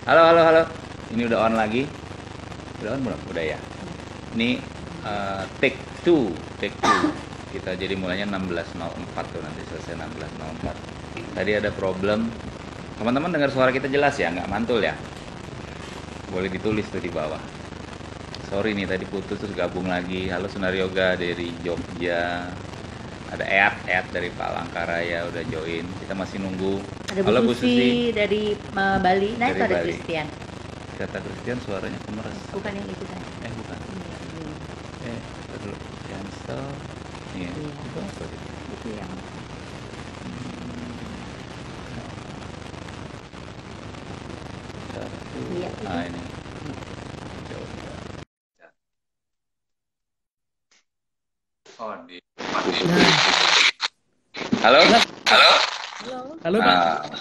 Halo, halo, halo. Ini udah on lagi. Udah on belum? Udah ya. Ini take two, take two. Kita jadi mulainya 16.04 tuh, nanti selesai 16.04. Tadi ada problem. Teman-teman dengar suara kita jelas ya, nggak mantul ya? Boleh ditulis tuh di bawah. Sorry nih tadi putus terus gabung lagi. Halo Sunar Yoga dari Jogja. Ada Eat dari Palangkaraya udah join. Kita masih nunggu. Ada Halo Bu Susi dari Bali. Nah, itu Dari ada Bali. Christian. Kata Christian suaranya kemeres. Bukan yang itu kan? Bukan. Iya. Kita dulu cancel. Iya. Iya. Itu apa sih? Itu yang Satu. Iya, itu. Ini. Coba. Oh, di. Halo? Halo? Halo Pak,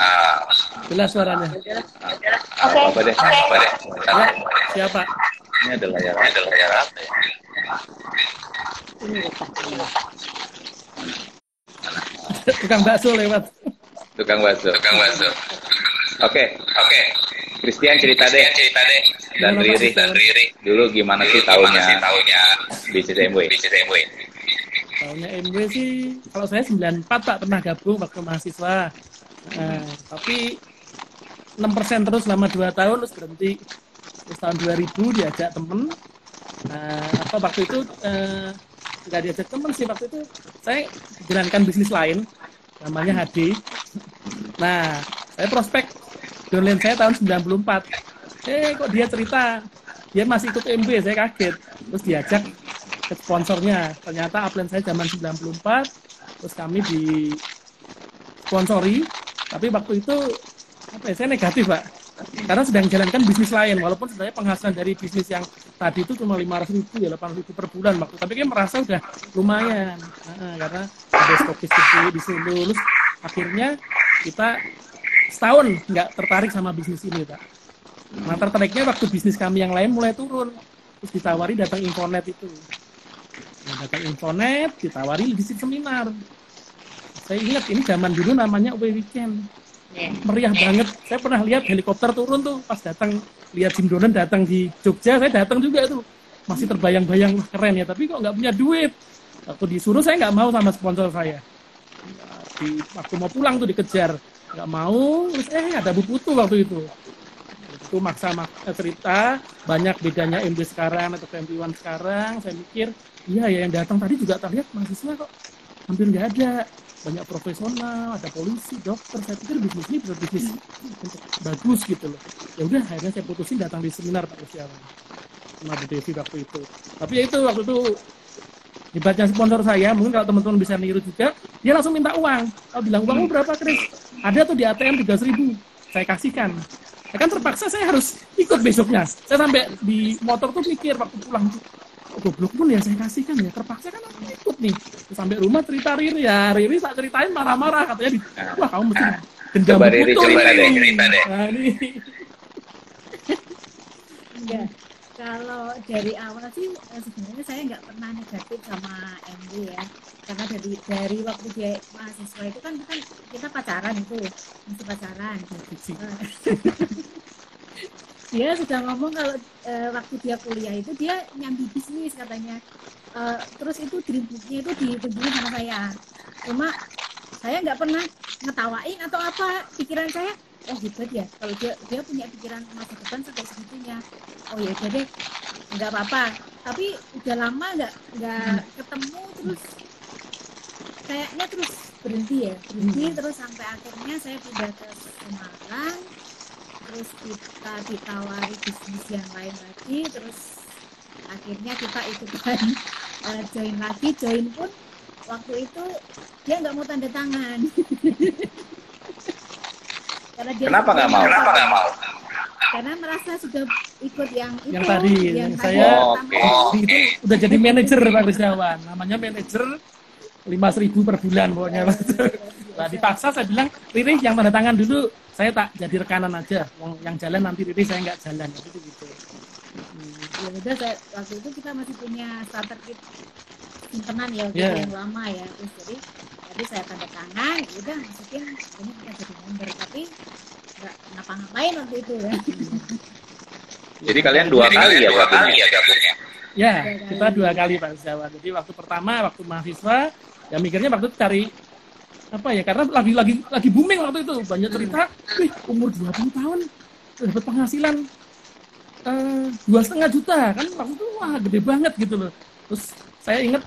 jelas suaranya. Apa deh? Ya, siapa? Ini ada layar apa ya? ini letaknya. Tukang bakso lewat. Tukang bakso. Oke. Christian cerita deh. Dan Riri. Dulu gimana sih taunya di CCMW? Tahunnya MW sih, kalau saya 94 Pak, pernah gabung waktu mahasiswa. Nah, tapi 6% terus selama 2 tahun, terus berhenti. Terus tahun 2000 diajak temen. Waktu itu nggak diajak temen sih, waktu itu saya jalankan bisnis lain, namanya HD. Nah, saya prospek downline saya tahun 94. Kok dia cerita, dia masih ikut MB, saya kaget. Terus diajak ke sponsornya, ternyata upline saya zaman 94, terus kami di sponsori, tapi waktu itu saya negatif Pak, karena sedang jalankan bisnis lain, walaupun sebenarnya penghasilan dari bisnis yang tadi itu cuma 500.000 ya, 8.000 per bulan waktu, tapi kan merasa udah lumayan, karena ada stokis gede di sini. Terus akhirnya kita setahun nggak tertarik sama bisnis ini Pak. Nah, tertariknya waktu bisnis kami yang lain mulai turun, terus ditawari datang Infonet itu. Datang Infonet, ditawari leadership seminar. Saya ingat ini zaman dulu namanya Away Weekend. Meriah banget. Saya pernah lihat helikopter turun tuh pas datang, lihat Jim Donan datang di Jogja, saya datang juga tuh. Masih terbayang-bayang, wah keren ya, tapi kok nggak punya duit. Waktu disuruh saya nggak mau sama sponsor saya. Waktu mau pulang tuh dikejar, nggak mau. Terus ada Bu Putu waktu itu. Itu maksa cerita, banyak bedanya MD sekarang atau MD1 sekarang. Saya mikir, iya ya yang datang tadi juga terlihat mahasiswa kok hampir nggak ada, banyak profesional, ada polisi, dokter. Saya pikir bisnis ini bisa bisnis untuk bagus gitu loh. Ya udah, akhirnya saya putusin datang di seminar Pak Luciawan sama Bu Devi waktu itu. Tapi ya itu waktu itu hebatnya sponsor saya, mungkin kalau teman-teman bisa niru juga, dia langsung minta uang. Kalau bilang uangmu berapa Chris? Ada tuh di ATM 3.000, saya kasihkan. Kan terpaksa saya harus ikut besoknya. Saya sampai di motor tuh mikir waktu pulang, goblok pun ya saya kasihkan ya, terpaksa kan aku ikut nih. Terus sampai rumah cerita Riri tak ceritain marah-marah, katanya wah kamu mesti dendam Riri cerita deh. Nah, ini. Enggak, kalau dari awal sih sebenarnya saya nggak pernah negatif sama MD ya, karena dari waktu dia mahasiswa itu kan kita pacaran itu masih pacaran. Dia sudah ngomong kalau waktu dia kuliah itu dia nyambi bisnis katanya. Terus itu dream book-nya itu ditunjukin sama saya. Cuma saya nggak pernah ngetawain atau apa. Pikiran saya, hebat ya. Kalau dia punya pikiran masa depan sampai segitunya. Oh ya udah deh, nggak apa-apa. Tapi udah lama nggak ketemu, terus kayaknya terus berhenti terus sampai akhirnya saya pindah ke Semarang. Terus kita ditawari bisnis yang lain lagi, terus akhirnya kita ikutan join pun waktu itu dia nggak mau tanda tangan. Karena dia Kenapa nggak mau? Karena merasa sudah ikut yang tadi saya itu udah jadi manajer Pak Rizwan, namanya manajer 5.000 per bulan pokoknya. Nah, dipaksa saya bilang, Riri yang tanda tangan dulu, saya tak jadi rekanan aja, yang jalan nanti Riri saya nggak jalan, gitu. Ya udah, waktu itu kita masih punya starter kit simpenan ya, yang lama ya, terus jadi saya tanda tangan, udah masukin ini kita jadi member, tapi nggak ngapa-ngapain waktu itu ya. Jadi kalian dua kali ya gabungnya? Ya, kita 2 kali Pak Setiawan. Jadi waktu pertama, waktu mahasiswa, ya mikirnya waktu itu cari apa ya, karena lagi booming waktu itu, banyak cerita, wih umur 20 tahun dapat penghasilan 2,5 juta kan, waktu itu wah gede banget gitu loh. Terus saya ingat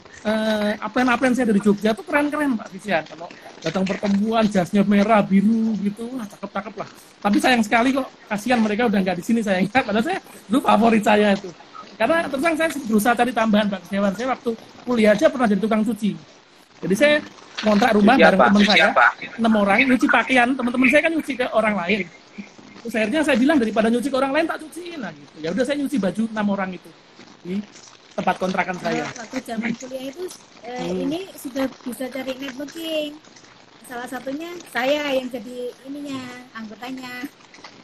apren saya dari Jogja tuh keren-keren Pak Fisian, kalau datang pertemuan jasnya merah biru gitu, wah cakep-cakep lah. Tapi sayang sekali kok, kasihan mereka udah nggak di sini, saya ingat, padahal saya dulu favorit saya itu. Karena terus terang saya berusaha cari tambahan Pak Setiawan. Saya waktu kuliah aja pernah jadi tukang cuci. Jadi saya kontrak rumah bareng teman saya, 6 orang, nyuci pakaian. Teman-teman saya kan nyuci ke orang lain. Terus akhirnya saya bilang daripada nyuci ke orang lain tak cuciin lah gitu. Ya udah saya nyuci baju 6 orang itu di tempat kontrakan saya. Waktu zaman kuliah itu ini sudah bisa cari networking. Salah satunya saya yang jadi ininya, anggotanya.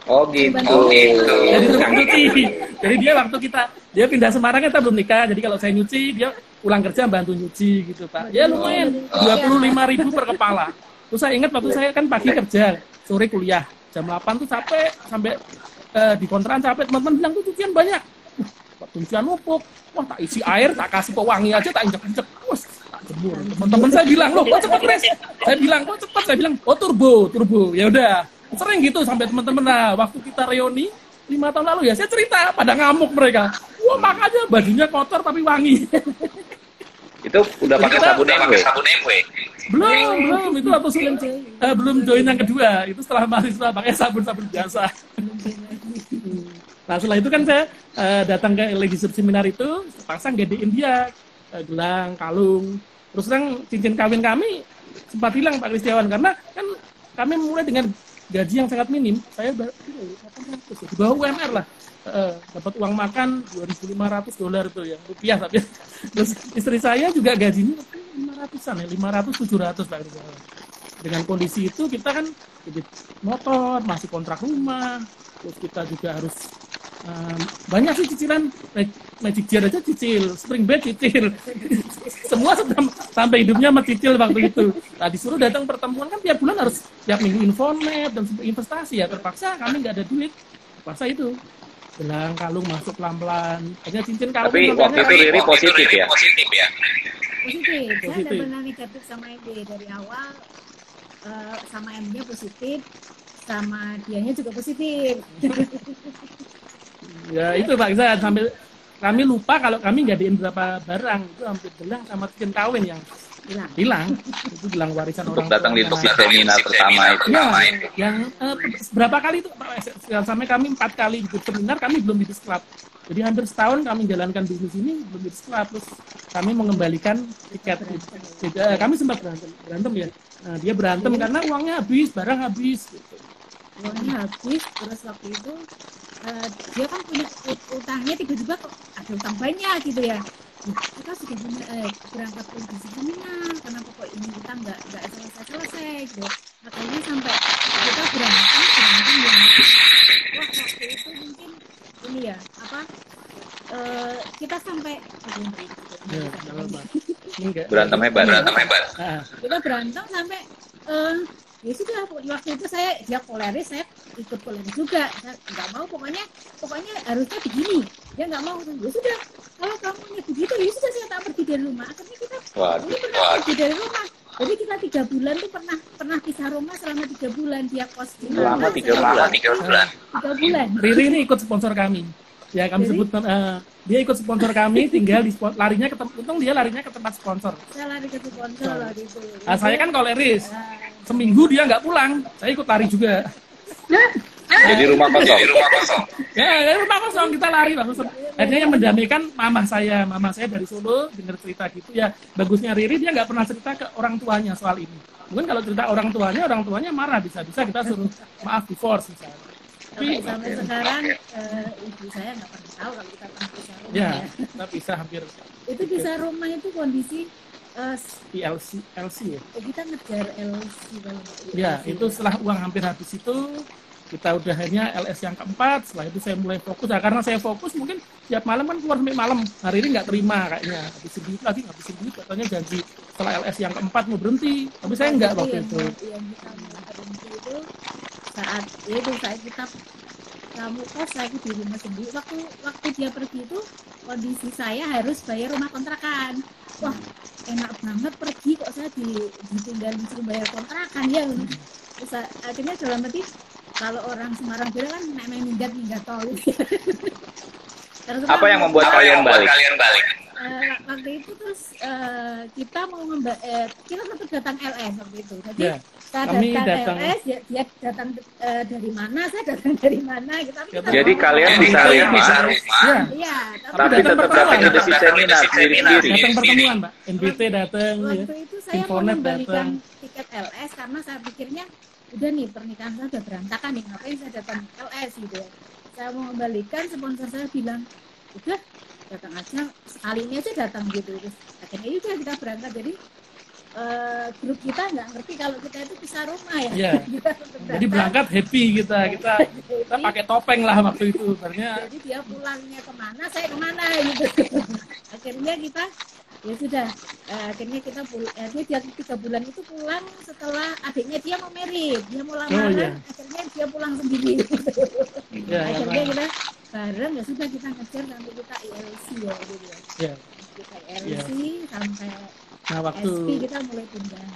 Oh gitu. Jadi tukang cuci. Jadi dia waktu dia pindah Semarang, kita belum nikah. Jadi kalau saya nyuci, dia pulang kerja bantu nyuci gitu Pak. Ya lumayan, 25.000 per kepala. Terus saya ingat waktu saya kan pagi kerja, sore kuliah. Jam 8 tuh capek, sampai di kontrakan capek. Teman-teman bilang tuh cucian banyak. Cucian numpuk. Wah tak isi air, tak kasih pewangi aja, tak injek-injek. Wah tak jemur. Teman-teman saya bilang, loh kok cepet Res? Saya bilang, kok cepet? Saya bilang, oh turbo. Ya udah. Sering gitu sampai teman-teman. Nah, waktu kita reuni 5 tahun lalu ya, saya cerita, pada ngamuk mereka. Wah, makanya bajunya kotor tapi wangi. Itu udah pakai sabun MW? Belum. Itu waktu belum join yang kedua. Itu setelah mahasiswa pakai sabun biasa. Nah, setelah itu kan saya datang ke leadership seminar itu, pasang gedein dia, gelang, kalung. Terus terang cincin kawin kami sempat hilang Pak Kristiawan, karena kan kami mulai dengan gaji yang sangat minim. Saya di bawah UMR lah. Dapat uang makan $2.500 itu ya, rupiah tapi. Terus istri saya juga gajinya 500-an ya, 500-700 Pak Kristiawan. Dengan kondisi itu kita kan jadi motor, masih kontrak rumah, terus kita juga harus banyak sih cicilan. Magic Jar aja cicil, Spring Bed cicil. Semua sampai hidupnya mencicil waktu itu. Nah, disuruh datang pertemuan kan tiap bulan harus tiap minggu infonet dan investasi ya, terpaksa kami nggak ada duit. Terpaksa itu. Gelang kalung masuk pelan-pelan. Hanya cincin kalung. Tapi waktu itu Riri positif ya? Positif. Saya tidak pernah negatif sama MD dari awal. Sama MD-nya positif, sama dianya juga positif. Ya itu Pak Iksan, sambil kami lupa kalau kami ngadain berapa barang, itu hampir gelang sama cincin kawin yang hilang. Itu gelang warisan untuk orang datang di seminar pertama itu. Yang berapa kali itu Pak, sampai kami 4 kali ikut seminar, kami belum di club. Jadi hampir setahun kami menjalankan bisnis ini belum di club. Terus kami mengembalikan tiket. Kami sempat berantem ya. Nah, dia berantem karena uangnya habis, barang habis gitu. Uangnya habis, terus waktu itu dia kan punya utangnya, tiba-tiba kok ada utang banyak gitu ya. Kita sudah berangkat ke seminar karena pokok ini kita nggak selesai gitu. Makanya sampai kita berantem yang waktu itu mungkin ini ya kita sampai berantem hebat. Kita berantem sampai ya sudah, waktu itu dia koleris, saya ikut koleris juga. Saya nggak mau, pokoknya harusnya begini. Dia nggak mau. Ya sudah, kalau kamu begitu, ya sudah saya tak pergi dari rumah. Akhirnya kita pernah pergi dari rumah. Jadi kita 3 bulan tuh pernah pisah rumah selama 3 bulan. Dia kos di mana? Selama 3 bulan. 3 bulan. Riri ini ikut sponsor kami. Ya kami sebut dia ikut sponsor kami, tinggal di larinya ke untung dia larinya ke tempat sponsor. Saya lari ke sponsor lah gitu. Nah, saya kan koleris. Seminggu dia nggak pulang, saya ikut lari juga. Jadi rumah kosong. Ya, rumah kosong kita lari. Akhirnya yang mendamaikan mama saya dari Solo, dengar cerita gitu ya. Bagusnya Riri dia nggak pernah cerita ke orang tuanya soal ini. Mungkin kalau cerita orang tuanya marah, bisa-bisa kita suruh maaf divorce misalnya. Sampai sekarang ibu saya nggak pernah tahu kalau kita pernah pisah rumah. Ya, kita pisah hampir. Itu pisah rumah itu kondisi LC ya. Kita ngejar LC kalau ya, itu setelah uang hampir habis itu kita udah hanya LS yang keempat. Setelah itu saya mulai fokus. Nah, karena saya fokus mungkin tiap malam kan keluar sampai malam. Hari ini nggak terima kayaknya. Habisin duit katanya janji setelah LS yang keempat mau berhenti. Tapi saya nggak waktu itu. Yang kita mau berhenti itu saat kita kamu kos, aku di rumah sendiri. Waktu dia pergi itu kondisi saya harus bayar rumah kontrakan. Wah, enak banget pergi kok saya ditinggal disuruh bayar kontrakan ya. Terus akhirnya dalam hati, kalau orang Semarang bilang kan main minggat tol. Apa yang membuat kalian balik? Waktu itu terus kita mau kita tetap datang LS waktu itu. Jadi kami datang LS, dia datang dari mana, saya datang dari mana. Jadi kalian bisa rumah. Iya. Tapi tetap dapat edisi seminar sendiri-sendiri. Datang pertemuan, Mbak. NBT datang. Waktu itu saya mau Infonet membalikan datang. tiket LS karena saya pikirnya udah nih pernikahan saya udah berantakan nih, ngapain saya datang LS gitu ya. Saya mau membalikan, sponsor saya bilang udah datang aja, sekalinya aja datang gitu. Terus akhirnya udah kita berangkat. Jadi grup kita nggak ngerti kalau kita itu pisah rumah ya. Iya. Jadi berangkat happy kita pakai topeng lah waktu itu. Jadi dia pulangnya kemana, saya kemana gitu. Akhirnya kita ya sudah, akhirnya kita dia 3 bulan itu pulang setelah adiknya dia mau merit, dia mau lamaran, akhirnya dia pulang sendiri. Akhirnya kita bareng, ya sudah kita ngejar sampai kita ILC ya gitu ya. Kita ILC sampai waktu SP kita mulai pindah.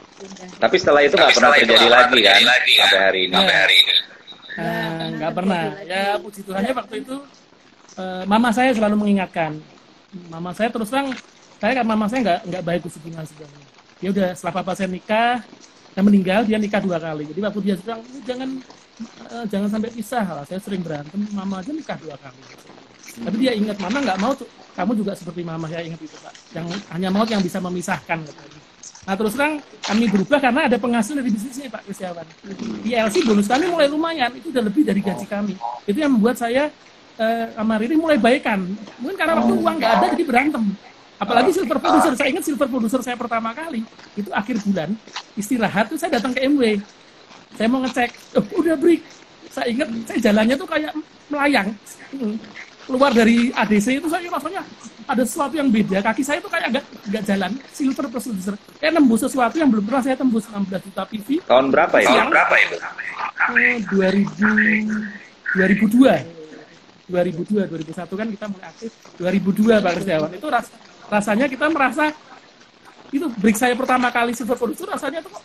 Tapi setelah itu nggak pernah terjadi lagi kan sampai hari ini. Nggak pernah. Ya puji Tuhannya waktu itu mama saya selalu mengingatkan. Mama saya terus terang, mama saya nggak baik hubungan sebenarnya. Dia udah setelah papa saya nikah dan meninggal, dia nikah 2 kali. Jadi waktu dia bilang jangan sampai pisah lah. Saya sering berantem, mama aja nikah 2 kali. Tapi dia ingat, mama nggak mau kamu juga seperti mama, saya ingat itu Pak. Yang hanya maut yang bisa memisahkan. Nah terus terang kami berubah karena ada penghasilan dari bisnisnya Pak Kristiawan. Di LC bonus kami mulai lumayan, itu udah lebih dari gaji kami. Itu yang membuat saya sama Riri mulai baikan. Mungkin karena waktu uang nggak ada jadi berantem. Apalagi silver producer, saya ingat silver producer saya pertama kali itu akhir bulan istirahat tuh saya datang ke MW, saya mau ngecek, udah break. Saya ingat saya jalannya tuh kayak melayang, keluar dari ADC itu saya rasanya ada sesuatu yang beda, kaki saya tuh kayak agak jalan. Silver producer, kayak nembus sesuatu yang belum pernah saya tembus, 16 juta PV. Tahun berapa itu? 2002, 2001 kan kita mulai aktif. 2002 Pak Kristiawan, itu rasanya kita merasa itu break saya pertama kali silver producer, rasanya tuh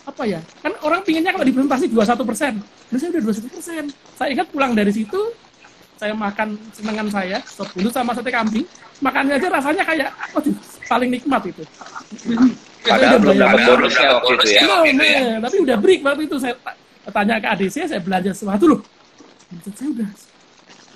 apa ya, kan orang pinginnya kalau diimplementasi 21%, nah saya udah 21%. Saya ingat pulang dari situ saya makan senengan saya sop bulu sama sate kambing, makannya aja rasanya kayak waduh paling nikmat itu. Padahal belum dapat bonusnya waktu itu ya. Tapi udah break waktu itu. Saya tanya ke ADC, saya belanja sesuatu loh, saya udah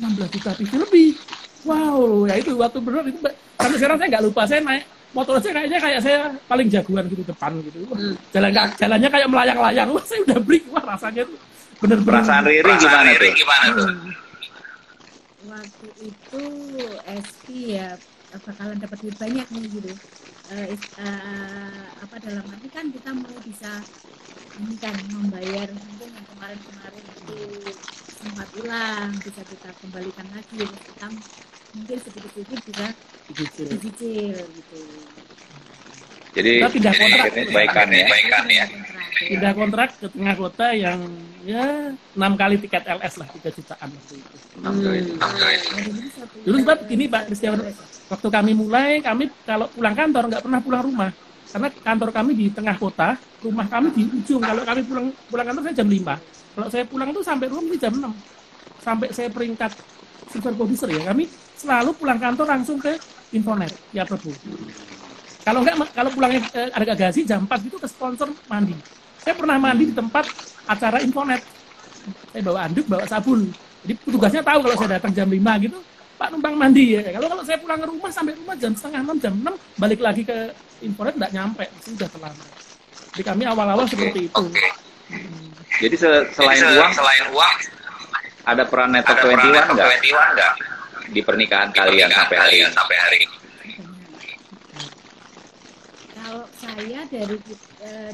16 juta PV lebih. Wow, ya itu waktu benar itu. Sampai sekarang saya nggak lupa, saya naik motor aja kayaknya kayak saya paling jagoan gitu depan gitu. Jalannya kayak melayang-layang. Wah, saya udah break. Wah, rasanya tuh bener-bener. Perasaan Riri gimana tuh? Waktu itu SP ya bakalan dapat duit banyak nih gitu. Dalam arti kan kita mulai bisa ini kan membayar mungkin yang kemarin itu sempat hilang, bisa kita kembalikan lagi, kita mungkin sedikit-sedikit bisa dicicil gitu. Jadi pindah kontrak, baikan ya. Pindah kontrak ke tengah kota yang ya 6 kali tiket LS lah, 3 jutaan waktu itu. Dulu sebab ini Pak Kristiawan, waktu kami mulai, kami kalau pulang kantor nggak pernah pulang rumah. Karena kantor kami di tengah kota, rumah kami di ujung. Kalau kami pulang kantor saya jam 5. Kalau saya pulang tuh sampai rumah jam 6. Sampai saya peringkat silver producer ya, kami selalu pulang kantor langsung ke Infonet, ya Prabu. Kalau pulangnya ada gagasi jam 4 gitu ke sponsor mandi. Saya pernah mandi di tempat acara Infonet. Saya bawa anduk, bawa sabun. Jadi petugasnya tahu kalau saya datang jam 5 gitu, Pak numpang mandi ya. Kalau saya pulang ke rumah sampai rumah jam setengah 6, jam 6 balik lagi ke Infonet nggak nyampe, sudah terlambat. Jadi kami awal-awal seperti itu. Jadi selain uang ada peran Network 21 nggak di pernikahan kalian sampai hari ini? Kalau saya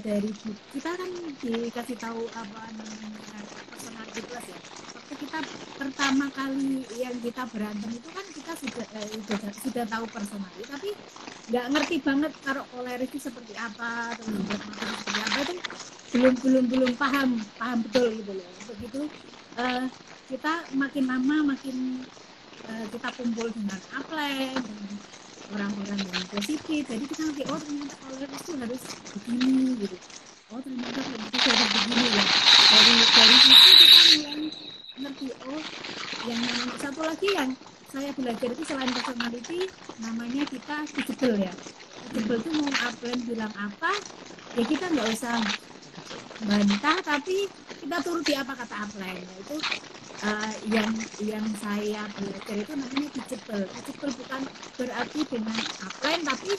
dari kita kan dikasih tahu apa namanya personality plus ya. Waktu kita pertama kali yang kita berantem itu kan kita sudah tahu personality, tapi nggak ngerti banget kalau koleris itu seperti apa, terus seperti apa itu belum paham betul gitu loh. Begitu kita makin lama makin kita kumpul dengan upline, dengan orang-orang yang positif, jadi kita ngerti oh ternyata toleransi itu harus begini gitu. Oh ternyata itu harus begini ya. Dari situ kita mulai ngerti oh yang satu lagi yang saya belajar itu selain personality namanya kita teachable ya. Teachable itu mau upline bilang apa ya kita nggak usah bantah tapi kita turuti apa kata upline. Itu yang saya belajar itu namanya teachable. Teachable bukan berarti dengan upline tapi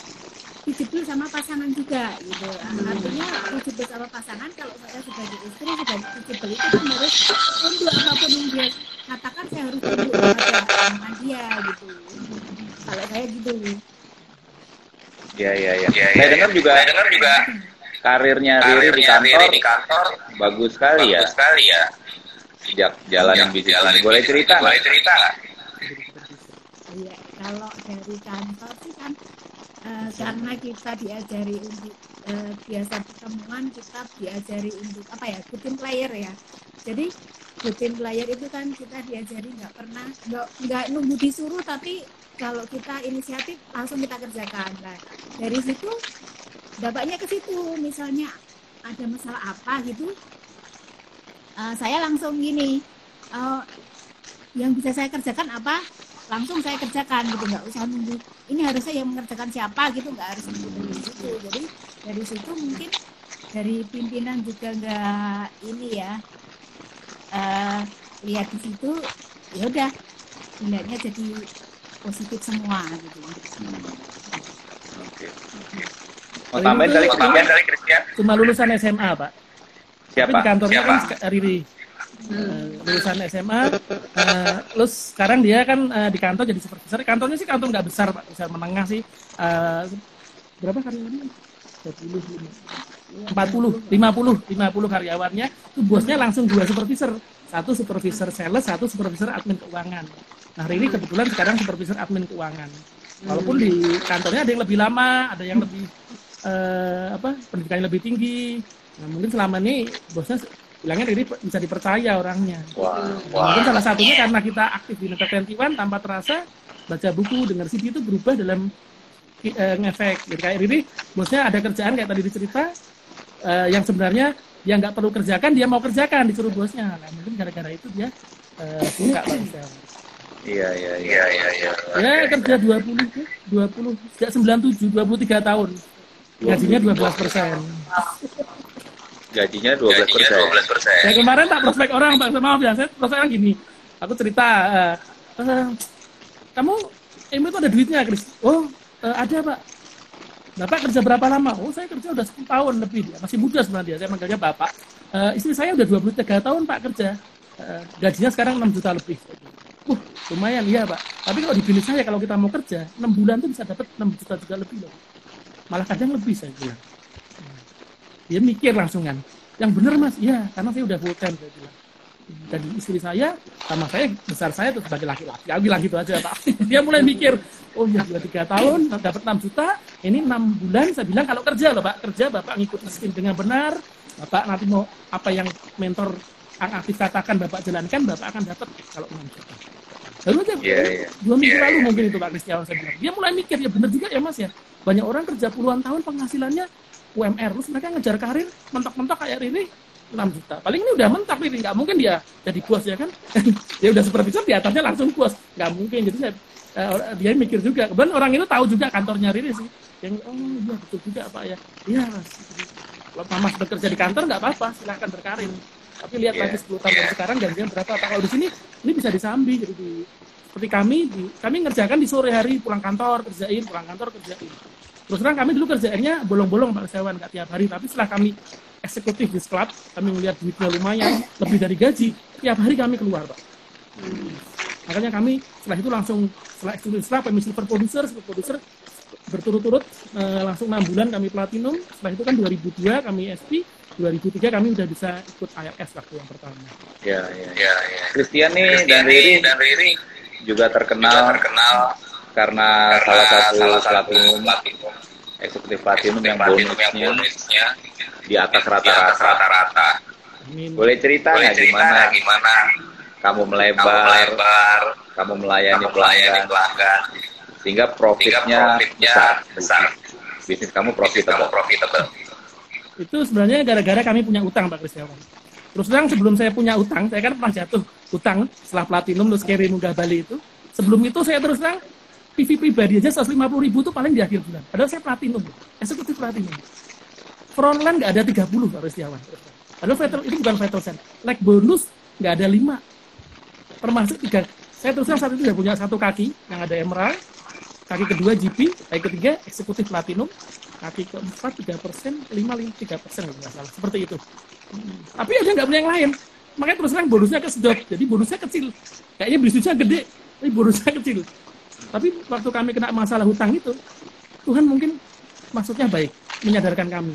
teachable sama pasangan juga gitu. Artinya teachable sama pasangan kalau saya sebagai istri sebagai teachable itu kan harus untuk apapun yang dia katakan saya harus tunduk kepada omongan dia gitu. Kalau saya gitu. Ya. Saya dengar juga karirnya Riri di kantor bagus sekali ya. Sejak jalanin bisnis ini. Boleh cerita nggak? Iya, kalau dari kantor sih kan karena kita diajari untuk biasa pertemuan kita diajari untuk apa ya good team player ya. Jadi good team player itu kan kita diajari nggak nunggu disuruh tapi kalau kita inisiatif langsung kita kerjakan. Nah dari situ dampaknya ke situ misalnya ada masalah apa gitu saya langsung gini yang bisa saya kerjakan apa langsung saya kerjakan gitu nggak usah nunggu ini harusnya yang mengerjakan siapa gitu nggak harus nunggu dari situ. Jadi dari situ mungkin dari pimpinan juga nggak ini ya lihat di situ ya udah lihatnya jadi positif semua gitu. Oke. Mau tambahin kali Christian? Cuma lulusan SMA, Pak. Siapa? Tapi di kantornya kan Riri. Lulusan SMA, terus sekarang dia kan di kantor jadi supervisor. Kantornya sih kantor nggak besar, Pak. Besar menengah sih. Berapa karyawannya? 50 karyawannya. Itu bosnya langsung 2 supervisor. 1 supervisor sales, 1 supervisor admin keuangan. Nah, Riri kebetulan sekarang supervisor admin keuangan. Walaupun di kantornya ada yang lebih lama, ada yang lebih pendidikannya lebih tinggi. Nah, mungkin selama ini bosnya bilangnya Riri bisa dipercaya orangnya. Mungkin salah satunya karena kita aktif di Network 21 tanpa terasa baca buku, dengar CD itu berubah dalam ngefek. Jadi kayak Riri, bosnya ada kerjaan kayak tadi dicerita yang sebenarnya dia nggak perlu kerjakan, dia mau kerjakan disuruh bosnya. Nah, mungkin gara-gara itu dia suka banget. Iya. Ya kerja 20 sejak 97, 23 tahun. Gajinya 12%. Gajinya 12%. Ya kemarin tak prospek orang, Pak. Maaf ya, saya prospek orang gini. Aku cerita, kamu itu ada duitnya, Chris? Oh, ada, Pak. Bapak kerja berapa lama? Oh, saya kerja udah 10 tahun lebih. Masih muda sebenarnya, saya manggilnya Bapak. Istri saya udah 23 tahun, Pak, kerja. Gajinya sekarang 6 juta lebih. Lumayan, iya, Pak. Tapi kalau di bisnis saya, kalau kita mau kerja, 6 bulan tuh bisa dapat 6 juta juga lebih loh. Malah kadang lebih, saya bilang. Dia mikir langsung kan. Yang bener, Mas? Iya, karena saya udah full time, saya bilang. Dan istri saya, sama saya, besar saya tuh sebagai laki-laki. Aku bilang gitu aja, Pak. Dia mulai mikir, oh iya, 23 tahun, dapat 6 juta, ini 6 bulan, saya bilang kalau kerja loh, Pak. Kerja, Bapak ngikut sistem dengan benar, Bapak nanti mau apa yang mentor yang aktif katakan Bapak jalankan, Bapak akan dapat kalau 6 juta. Baru aja 2 minggu lalu mungkin itu Pak Kristiawan saya bilang. Dia mulai mikir, ya benar juga ya Mas ya. Banyak orang kerja puluhan tahun penghasilannya UMR, terus mereka ngejar karir, mentok-mentok kayak Riri 6 juta. Paling ini udah mentok Riri, nggak mungkin dia jadi bos ya kan. Dia udah supervisor, di atasnya langsung bos. Nggak mungkin, jadi dia mikir juga. Kemudian orang itu tahu juga kantornya Riri sih. Yang, oh iya betul juga Pak ya. Iya Mas. Kalau Mas bekerja di kantor nggak apa-apa, silahkan berkarir. Tapi lihat lagi 10 tahun dari sekarang gajinya berapa. Kalau di sini ini bisa disambi. Jadi seperti kami ngerjakan di sore hari, pulang kantor kerjain. Terus terang kami dulu kerjaannya bolong-bolong Pak Sewan, nggak tiap hari. Tapi setelah kami eksekutif di club, kami melihat duitnya lumayan, lebih dari gaji. Tiap hari kami keluar Pak. Makanya kami setelah itu langsung setelah kami silver producer berturut-turut langsung 6 bulan kami platinum. Setelah itu kan 2002 kami SP. 2003 kami udah bisa ikut IRS waktu yang pertama. Ya. Christian nih dan Riri juga terkenal karena salah satu platinum eksekutif platinum yang bonusnya di atas rata-rata. Amin. Boleh cerita nggak gimana kamu melebar, kamu melayani pelanggan, sehingga profitnya besar. Bisnis kamu profitable. Itu sebenarnya gara-gara kami punya utang, Pak Kristiawan. Terus terang sebelum saya punya utang, saya kan pernah jatuh utang setelah platinum terus carry Munggah Bali itu. Sebelum itu saya terus terang PV pribadi aja 150.000 itu paling di akhir bulan. Padahal saya platinum, eksekutif platinum. Frontline nggak ada 30, Pak Kristiawan. Padahal itu bukan vital sign. Like bonus nggak ada 5. Termasuk 3. Saya terus terang saat itu sudah punya 1 kaki yang ada emerald, kaki kedua GP, kaki ketiga eksekutif platinum, kaki keempat 3%, 3% nggak salah. Seperti itu. Tapi ada nggak punya yang lain. Makanya terus terang bonusnya kesedot. Jadi bonusnya kecil. Kayaknya bisnisnya gede, tapi bonusnya kecil. Tapi waktu kami kena masalah hutang itu, Tuhan mungkin maksudnya baik, menyadarkan kami.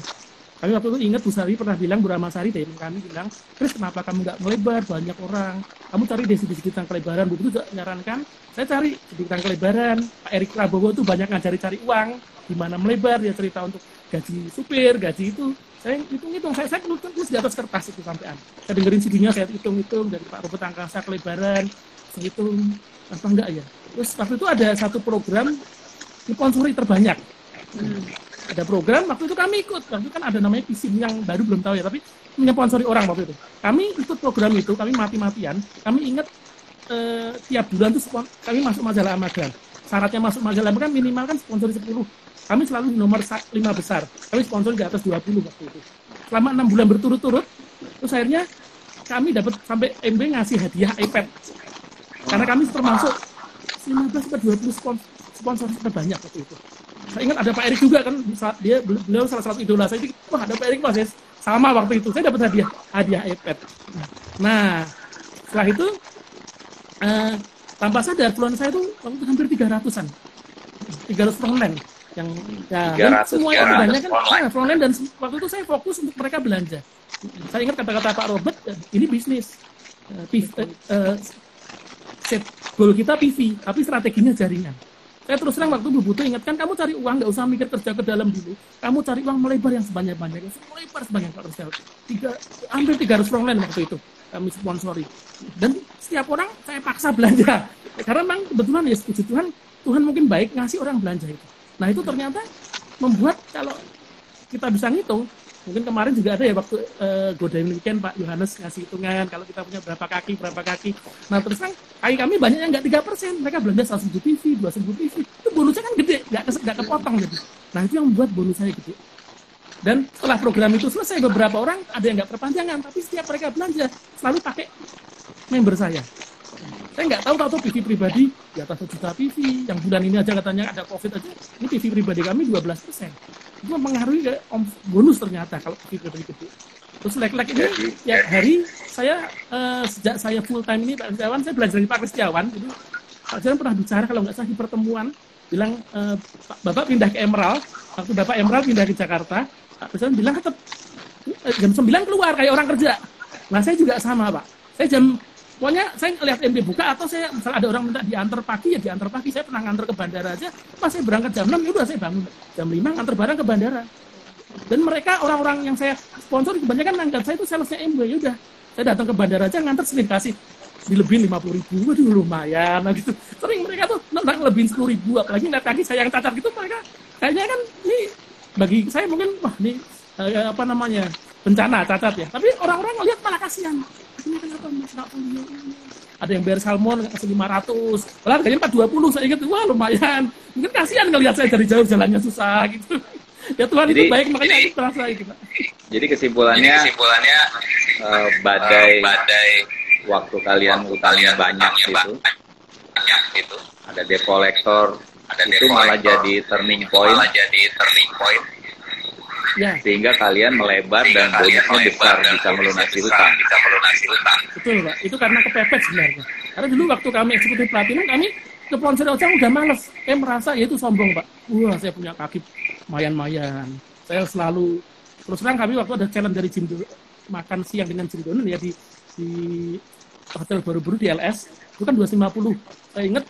Kami waktu itu ingat Bu Sari pernah bilang, Bu Ramasari dari kami bilang, Chris kenapa kamu nggak melebar, banyak orang. Kamu cari di sedikit kelebaran. Bu itu juga menyarankan, saya cari sedikit kelebaran. Pak Erik Prabowo itu banyak ngajari-cari uang, gimana melebar, dia cerita untuk gaji supir, gaji itu. Saya hitung-hitung, saya tulis di atas kertas itu sampean. Saya dengerin CD-nya, saya hitung-hitung dari Pak Robert Angkasa kelebaran, saya hitung, apa enggak ya. Terus waktu itu ada satu program sponsori terbanyak. Ada program, waktu itu kami ikut. Waktu itu kan ada namanya PISIM yang baru belum tahu ya, tapi menyponsori orang waktu itu. Kami ikut program itu, kami mati-matian. Kami ingat tiap bulan itu kami masuk majalah Amagan. Syaratnya masuk majalah Amagan minimal kan sponsori 10. Kami selalu di nomor 5 besar. Kami sponsori di atas 20 waktu itu. Selama 6 bulan berturut-turut, terus akhirnya kami dapat sampai MB ngasih hadiah iPad. Karena kami termasuk 15-20 sponsor terbanyak waktu itu. Saya ingat ada Pak Erik juga kan, beliau salah satu idola saya. Wah, ada Pak Erik Mas, sama waktu itu saya dapat hadiah iPad. Nah, setelah itu tanpa sadar peluang saya itu waktu itu hampir 300-an, 300 frontline yang ya, semua itu banyak kan frontline, dan waktu itu saya fokus untuk mereka belanja. Saya ingat kata-kata Pak Robert, ini bisnis, set goal kita PV, tapi strateginya jaringan. Saya terus terang waktu butuh ingatkan, kamu cari uang, nggak usah mikir kerja ke dalam dulu. Kamu cari uang melebar yang sebanyak-banyaknya. Melebar sebanyak-banyaknya. Hampir 300 frontline waktu itu kami sponsori. Dan setiap orang saya paksa belanja. Karena memang kebetulan ya puji Tuhan, Tuhan mungkin baik ngasih orang belanja itu. Nah itu ternyata membuat kalau kita bisa ngitung, mungkin kemarin juga ada ya waktu Godain Weekend Pak Yohanes ngasih hitungan kalau kita punya berapa kaki. Nah terus kan kaki kami banyak yang nggak 3%, mereka belanja 100.000 TV, 200.000 TV, itu bonusnya kan gede, nggak kepotong gitu. Nah itu yang membuat bonus saya gede. Dan setelah program itu selesai, beberapa orang ada yang nggak perpanjangan, tapi setiap mereka belanja selalu pakai member saya. Saya nggak tahu PV pribadi di atas 1 juta PV, yang bulan ini aja katanya ada COVID aja, ini PV pribadi kami 12%. Itu mempengaruhi ke bonus ternyata kalau PV pribadi gede. Terus lek-lek ini ya hari saya sejak saya full time ini Pak Kristiawan, saya belajar dari Pak Kristiawan. Jadi Pak Kristiawan pernah bicara kalau nggak salah di pertemuan, bilang Bapak pindah ke Emerald, waktu Bapak Emerald pindah ke Jakarta, Pak Kristiawan bilang tetap jam 9 keluar kayak orang kerja. Nah saya juga sama Pak, pokoknya saya lihat MB buka atau saya misalnya ada orang minta diantar pagi, ya diantar pagi. Saya pernah ngantar ke bandara aja, pas saya berangkat jam 6, ya udah saya bangun jam 5 ngantar barang ke bandara. Dan mereka orang-orang yang saya sponsor kebanyakan ngangkat saya itu salesnya MB, ya udah saya datang ke bandara aja ngantar Senin kasih dilebihin 50.000, waduh lumayan nah gitu. Sering mereka tuh lebihin 10.000, apalagi nggak kaki saya yang cacat gitu, mereka kayaknya kan ini bagi saya mungkin wah ini apa namanya bencana cacat ya, tapi orang-orang ngelihat malah kasihan. Ini kenapa Mas nggak punya? Ada yang bayar salmon kasih 500, malah harganya 420. Saya ingat, wah lumayan. Mungkin kasihan ngelihat saya dari jauh jalannya susah gitu. Ya Tuhan itu baik, makanya itu terasa gitu. Jadi kesimpulannya badai waktu kalian utangnya banyak itu, ada debt collector, itu malah jadi turning point. Ya. Sehingga kalian melebar dan bonusnya besar, bisa melunasi hutang. Betul Pak, itu karena kepepet sebenarnya. Karena dulu waktu kami eksekutif platinum, kami ke sponsor Ocang udah males. Merasa ya itu sombong Pak. Wah saya punya kaki mayan-mayan. Saya selalu, terus terang kami waktu ada challenge dari Jim makan siang dengan Jim Donen ya di hotel baru-baru di LS, itu kan 250. Saya ingat,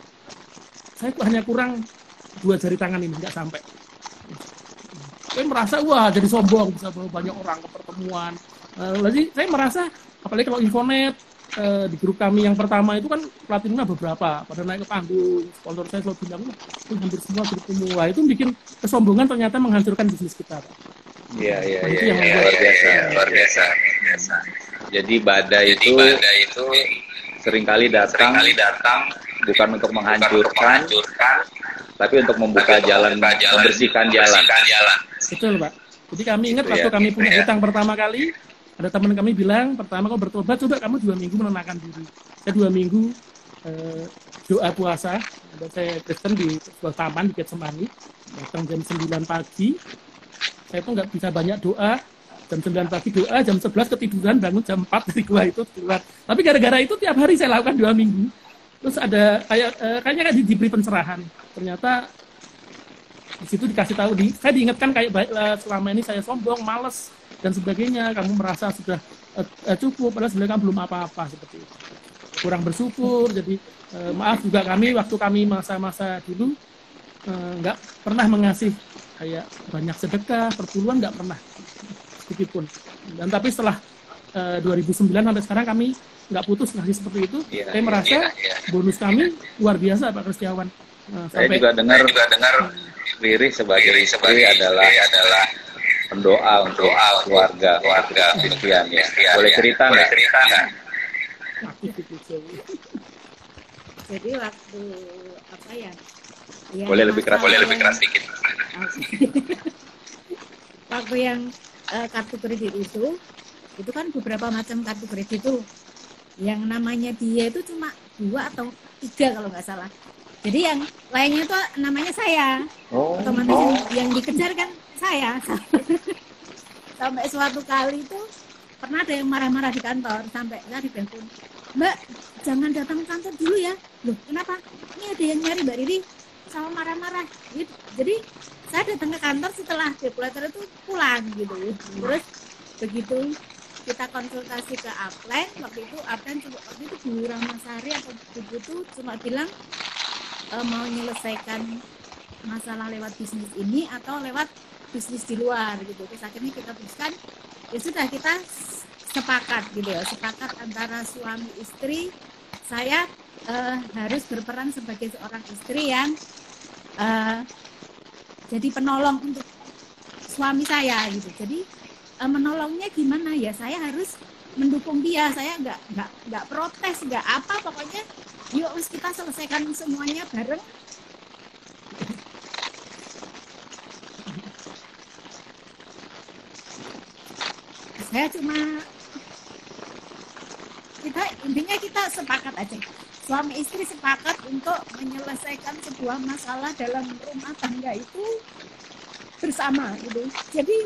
saya hanya kurang 2 jari tangan ini, nggak sampai. saya merasa wah jadi sombong bisa bawa banyak orang ke pertemuan. Jadi saya merasa apalagi kalau Infonet di grup kami yang pertama itu kan platinumnya beberapa pada naik ke panggung, sponsor saya selalu bilang hampir semua grup semua, itu bikin kesombongan ternyata menghancurkan bisnis kita, Pak. Iya, Itu yang luar biasa. Jadi badai itu seringkali datang bukan untuk menghancurkan, tapi untuk membuka jalan, membersihkan jalan. Betul, Pak. Jadi kami ingat waktu kami punya utang pertama kali, ada teman kami bilang, pertama kau bertobat, coba kamu 2 minggu menenangkan diri. Saya 2 minggu doa puasa, dan saya Kristen di sebuah taman di Getsemani, datang jam 9 pagi, saya tuh nggak bisa banyak doa, jam 9 pagi doa, jam 11 ketiduran, bangun jam 4 dari gua itu keluar. Tapi gara-gara itu tiap hari saya lakukan 2 minggu. Terus ada kayaknya kan diberi pencerahan. Ternyata di situ dikasih tahu, saya diingatkan kayak selama ini saya sombong, malas dan sebagainya. Kamu merasa sudah cukup, padahal sebenarnya kamu belum apa-apa seperti itu. Kurang bersyukur. Jadi maaf juga waktu kami masa-masa dulu nggak pernah mengasih kayak banyak sedekah, perpuluhan nggak pernah sedikit pun. Dan tapi setelah 2009 sampai sekarang kami nggak putus ngasih seperti itu. Saya merasa bonus kami luar biasa, Pak Kristiawan. Saya juga dengar Riri sebagai istri adalah pendoa untuk keluarga Christian ya. Boleh cerita nggak? Jadi waktu apa ya? Boleh lebih keras dikit. Waktu yang kartu kredit itu kan beberapa macam kartu kredit itu. Yang namanya dia itu cuma 2 atau 3 kalau nggak salah. Jadi yang lainnya tuh namanya saya. Otomatis yang dikejar kan saya. Sampai suatu kali itu pernah ada yang marah-marah di kantor, sampai saya ditelepon, "Mbak, jangan datang ke kantor dulu ya." Loh, kenapa? Ini ada yang nyari Mbak Riri sama marah-marah. Jadi saya datang ke kantor setelah debt-collector itu pulang gitu. Terus begitu kita konsultasi ke Upline, waktu itu Bu Ramasari atau begitu cuma bilang mau menyelesaikan masalah lewat bisnis ini atau lewat bisnis di luar gitu. Terus akhirnya kita putuskan ya sudah, kita sepakat gitu ya, sepakat antara suami istri. Saya harus berperan sebagai seorang istri yang jadi penolong untuk suami saya gitu. Jadi menolongnya gimana ya, saya harus mendukung dia, saya nggak protes, nggak apa, pokoknya yuk kita selesaikan semuanya bareng. Saya cuma intinya kita sepakat aja, suami istri sepakat untuk menyelesaikan sebuah masalah dalam rumah tangga itu bersama gitu. Jadi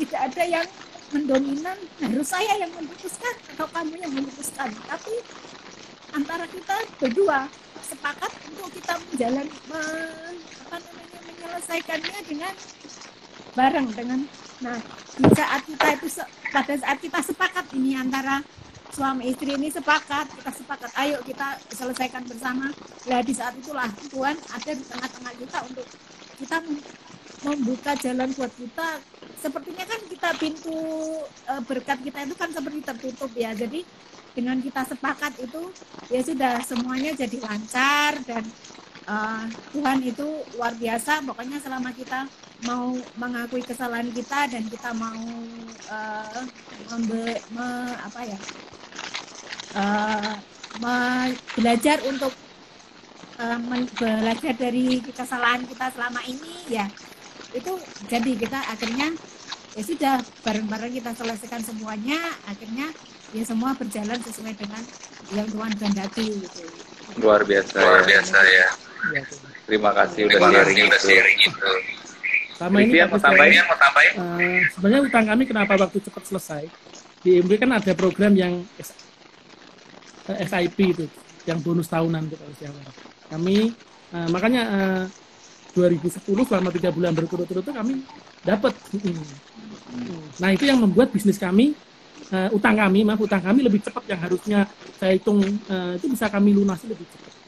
tidak ada yang mendominan, harus saya yang memutuskan atau kamu yang memutuskan, tapi antara kita berdua sepakat untuk kita menyelesaikannya dengan bareng dengan. Nah, pada saat kita sepakat ini antara suami istri ini sepakat, kita sepakat, ayo kita selesaikan bersama. Nah, di saat itulah Tuhan ada di tengah-tengah kita untuk kita membuka jalan buat kita. Sepertinya kan kita pintu berkat kita itu kan seperti tertutup ya. Jadi dengan kita sepakat itu ya sudah semuanya jadi lancar dan Tuhan itu luar biasa. Pokoknya selama kita mau mengakui kesalahan kita dan kita mau belajar untuk belajar dari kesalahan kita selama ini ya, itu jadi kita akhirnya ya sudah bareng-bareng kita selesaikan semuanya, akhirnya ya semua berjalan sesuai dengan yang Tuhan kehendaki gitu. Luar biasa ya. Terima kasih udah sharing itu. Sama ini mau tambahin? Sebenarnya utang kami kenapa waktu cepat selesai? Di MB kan ada program yang SIP itu, yang bonus tahunan gitu. Kami makanya 2010 selama 3 bulan berturut-turut itu kami dapat. Nah itu yang membuat bisnis kami, utang kami lebih cepat, yang harusnya saya hitung itu bisa kami lunasi lebih cepat.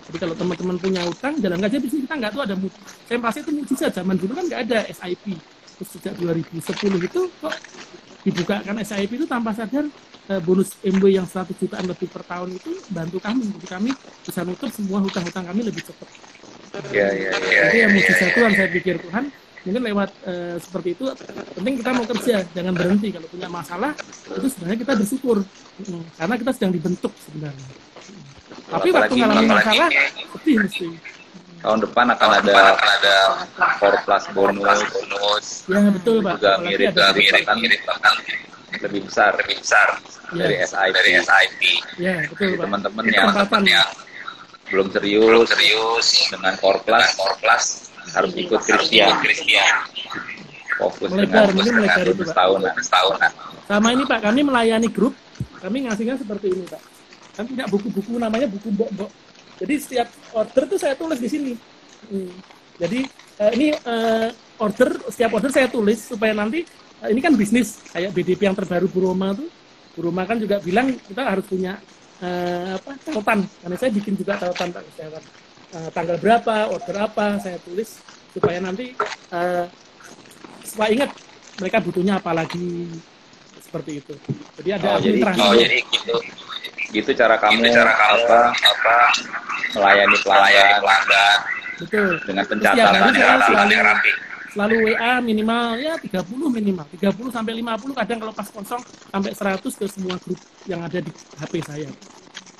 Jadi kalau teman-teman punya utang, jalan aja bisnis kita nggak tuh ada. Saya merasa itu mujizat, zaman dulu kan nggak ada SIP. Terus sejak 2010 itu kok dibukakan SIP itu tanpa sadar bonus MW yang 100 jutaan lebih per tahun itu bantu kami. Jadi kami bisa nutup semua hutang-hutang kami lebih cepat. Iya. Itu yang mujizat Tuhan, saya pikir Tuhan mungkin lewat seperti itu. Penting kita mau kerja, jangan berhenti. Kalau punya masalah itu sebenarnya kita bersyukur karena kita sedang dibentuk sebenarnya. Tapi waktu ngalamin masalah sedih mesti. Tahun depan akan ada 4 plus bonus. Ya betul Pak. Juga Apalagi mirip bahkan lebih besar dari SIP. Ya betul Jadi Pak. teman-teman Itu yang kesempatan. belum serius dengan core plus harus ikut Christian. Fokus Melebar, dengan mungkin melebar itu, Pak. tahunan. Sama ini Pak, kami melayani grup, kami ngasihnya seperti ini Pak. Kami punya buku-buku namanya buku mbok-mbok. Jadi setiap order tuh saya tulis di sini. Jadi ini setiap order saya tulis supaya nanti ini kan bisnis kayak BDP yang terbaru Bu Roma tuh. Bu Roma kan juga bilang kita harus punya catatan. Karena saya bikin juga catatan Pak kesehatan. Tanggal berapa, order apa saya tulis supaya nanti supaya ingat mereka butuhnya apa lagi seperti itu. Jadi ada administrasi. Jadi gitu cara kamu melayani pelanggan Betul. dengan Terus tiap hari pencatatan saya yang rapi. selalu WA minimal ya 30 sampai 50, kadang kalau pas kosong sampai 100 ke semua grup yang ada di HP saya.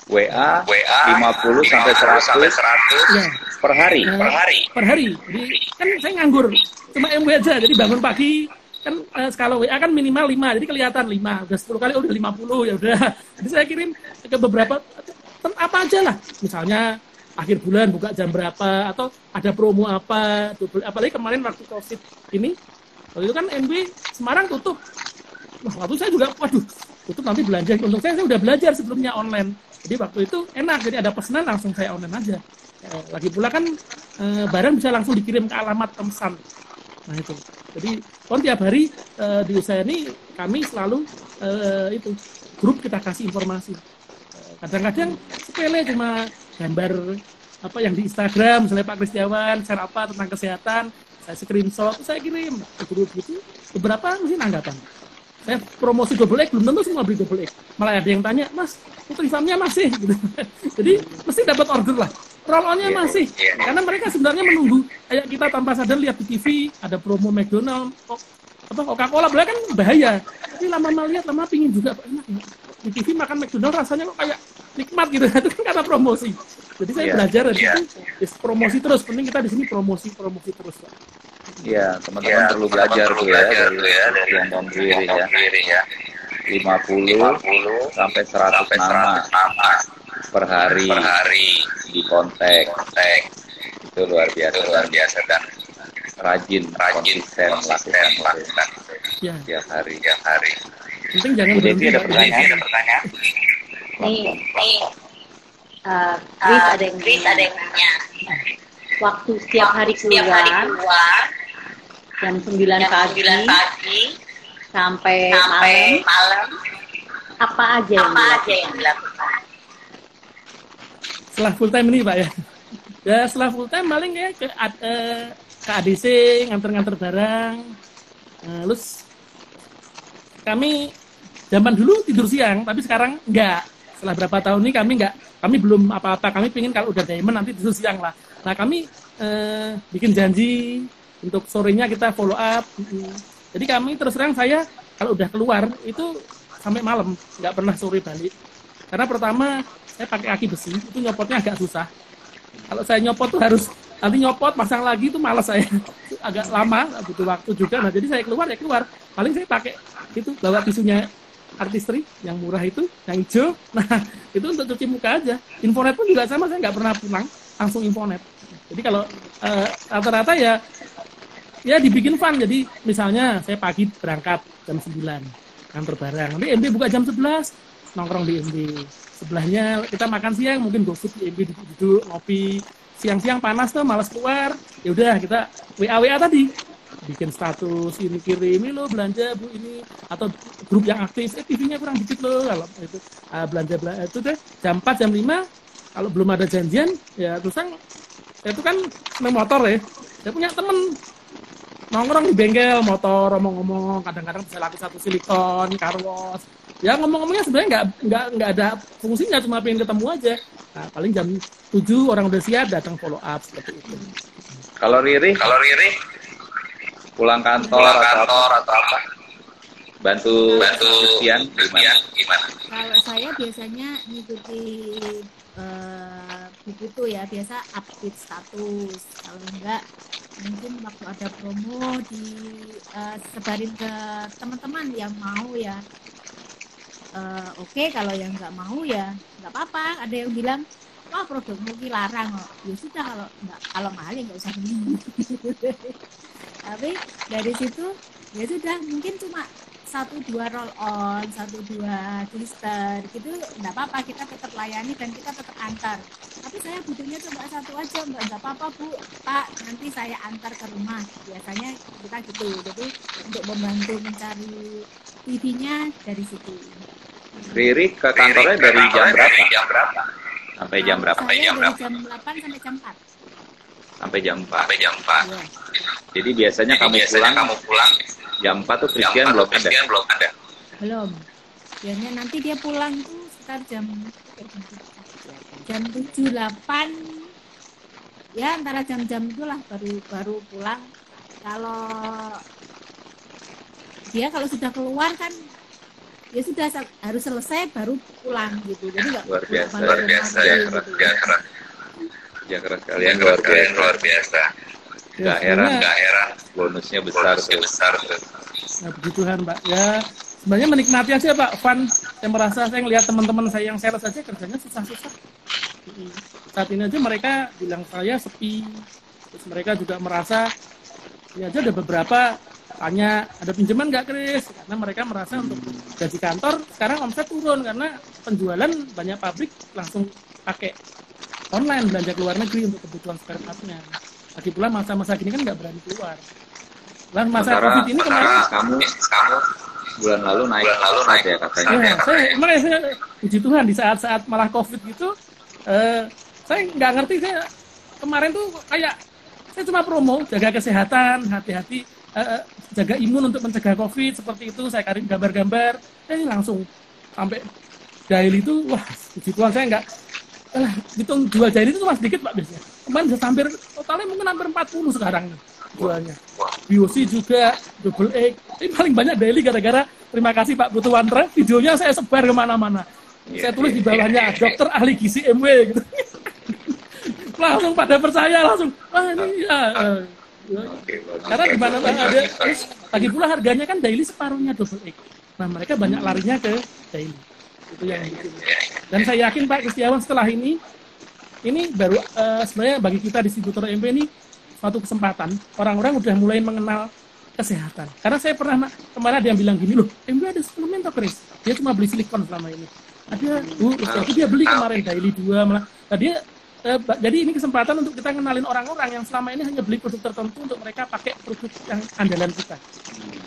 WA 50 sampai 100 Ya, per hari. per hari. Jadi kan saya nganggur cuma MW aja. Jadi bangun pagi kan skala WA kan minimal 5, jadi kelihatan 5. Udah 10 kali udah 50 ya udah. Jadi saya kirim ke beberapa apa aja lah. Misalnya akhir bulan buka jam berapa atau ada promo apa. Apalagi kemarin waktu Covid ini, waktu itu kan MW Semarang tutup. Wah, waktu saya juga waduh, tutup nanti belanja. Untung saya udah belajar sebelumnya online. Jadi waktu itu enak, jadi ada pesanan langsung saya online aja. Lagi pula kan barang bisa langsung dikirim ke alamat pemesan. Nah itu. Jadi tiap hari di usaha ini kami selalu itu grup kita kasih informasi. Kadang-kadang sepele cuma gambar apa yang di Instagram, misalnya Pak Kristiawan share apa tentang kesehatan, saya screenshot, saya kirim ke grup gitu. Beberapa mesti nanggapan. Saya promosi double X belum tentu semua beli double X. Malah ada yang tanya, Mas, putri farmnya masih gitu. Jadi mesti dapat order lah. Roll-onnya masih. Karena mereka sebenarnya menunggu kayak kita tanpa sadar lihat di TV ada promo McDonald, Coca-Cola, kan bahaya. Tapi lama-lama lihat, lama pingin juga enak. Di TV makan McDonald rasanya kok kayak nikmat gitu. Itu kan karena promosi. Jadi saya belajar dari situ, promosi terus. Penting kita di sini promosi terus, Pak. Iya, teman-teman perlu belajar tuh ya dari yang diri ya. 50 sampai 100 nama per hari di kontak. Itu luar biasa dan rajin konsisten lakukan tiap hari. Penting jangan Bu Devi berhenti. ada pertanyaan? Nih, Chris ada yang nanya. Waktu setiap hari keluar jam 9 pagi sampai malam apa aja yang dilakukan? Setelah full time ini Pak ya. Ya setelah full time paling ya ke ADC nganter-nganter barang. Terus kami zaman dulu tidur siang, tapi sekarang enggak. Setelah berapa tahun ini kami belum apa-apa. Kami pengen kalau udah diamond nanti tidur siang lah. Nah kami bikin janji untuk sorenya kita follow up. Jadi kami terus terang saya kalau udah keluar itu sampai malam, nggak pernah sore balik. Karena pertama saya pakai kaki besi, itu nyopotnya agak susah. Kalau saya nyopot tuh harus nanti nyopot pasang lagi itu malas saya. Agak lama, butuh waktu juga. Nah jadi saya keluar. Paling saya pakai itu bawa tisunya artistry yang murah itu, yang hijau. Nah itu untuk cuci muka aja. Infonet pun juga sama, saya nggak pernah pulang, langsung infonet. Jadi kalau rata-rata ya dibikin fun. Jadi misalnya saya pagi berangkat jam 9 kantor barang. Nanti MB buka jam 11, nongkrong di MB. Sebelahnya kita makan siang, mungkin GoFood di MB duduk ngopi. Siang-siang panas tuh, malas keluar. Ya udah kita WA tadi. Bikin status ini kirim ini lo belanja Bu ini atau grup yang aktif TV-nya kurang dikit lo kalau itu belanja itu deh jam 4 jam 5 kalau belum ada janjian ya terus itu kan naik motor ya saya punya temen nongkrong di bengkel motor, ngomong-ngomong, kadang-kadang bisa laku satu silikon, karwas. Ya ngomong-ngomongnya sebenarnya nggak ada fungsinya, cuma pengen ketemu aja. Nah, paling jam 7 orang udah siap datang follow up seperti itu. Kalau Riri pulang kantor atau apa? Bantu Christian gimana? Kalau saya biasanya ngikuti buku itu ya, biasa update status. Kalau enggak, mungkin waktu ada promo sebarin ke teman-teman yang mau ya. Oke, kalau yang nggak mau ya nggak apa-apa. Ada yang bilang, wah produkmu ini larang kok. Ya sudah, kalau mahal ya nggak usah beli. Tapi dari situ ya sudah, mungkin cuma 1-2 roll on, 1-2 blister gitu, nggak apa-apa, kita tetap layani dan kita tetap antar. Tapi saya butuhnya cuma 1 aja, nggak apa-apa Bu, Pak, nanti saya antar ke rumah. Biasanya kita gitu, jadi untuk membantu mencari TV-nya dari situ. Riri ke kantornya dari jam berapa? Sampai jam berapa? Saya dari jam 8 sampai jam 4. Sampai jam 4. Ya. Jadi biasanya kamu pulang jam 4 tuh Christian belum ada. Belum. Biasanya nanti dia pulang tuh sekitar jam 7, 8. Ya antara jam-jam itulah baru pulang. Kalau sudah keluar kan ya sudah harus selesai baru pulang gitu. Jadi enggak Luar biasa kalian, luar biasa. Nggak heran, bonusnya besar tuh. Nah, puji Tuhan, Pak. Ya, sebenarnya menikmati aja, Pak. Fun. Saya merasa saya ngelihat teman-teman saya yang sales aja kerjanya susah-susah. Saat ini aja mereka bilang saya sepi. Terus mereka juga merasa, ini aja ada beberapa tanya, ada pinjaman nggak, Chris? Karena mereka merasa untuk gaji kantor sekarang omset turun karena penjualan banyak pabrik langsung pakai online, belanja ke luar negeri untuk kebutuhan spare part-nya. Lagi pula masa-masa gini kan nggak berani keluar. Lalu masa COVID ini kemarin kamu bulan lalu naik ya katanya. Ya, saya puji Tuhan di saat-saat malah COVID gitu, saya nggak ngerti, saya kemarin tuh kayak saya cuma promo jaga kesehatan, hati-hati, jaga imun untuk mencegah COVID seperti itu. Saya kirim gambar-gambar, langsung sampai daily itu, wah puji Tuhan saya nggak hitung jual daily itu cuma sedikit Pak biasanya. Kemarin sudah hampir totalnya mungkin hampir 40 sekarang jualnya. BOC juga, double egg. Ini paling banyak daily gara-gara terima kasih Pak Putu Wantra. Videonya saya sebar kemana-mana. Saya tulis di bawahnya dokter ahli gizi MW gitu. Langsung pada percaya langsung. Wah ini ya. Karena gimana ada lagi pula harganya kan daily separuhnya double egg. Nah mereka banyak larinya ke daily. Itu yang bikin. Dan saya yakin Pak Kristiawan setelah ini baru sebenarnya bagi kita distributor MW ini suatu kesempatan. Orang-orang udah mulai mengenal kesehatan. Karena saya pernah kemarin ada yang bilang gini, loh MW ada suplemen toh Chris? Dia cuma beli silikon selama ini. Ada, itu dia beli kemarin daily 2 malah. Nah, jadi ini kesempatan untuk kita kenalin orang-orang yang selama ini hanya beli produk tertentu untuk mereka pakai produk yang andalan kita.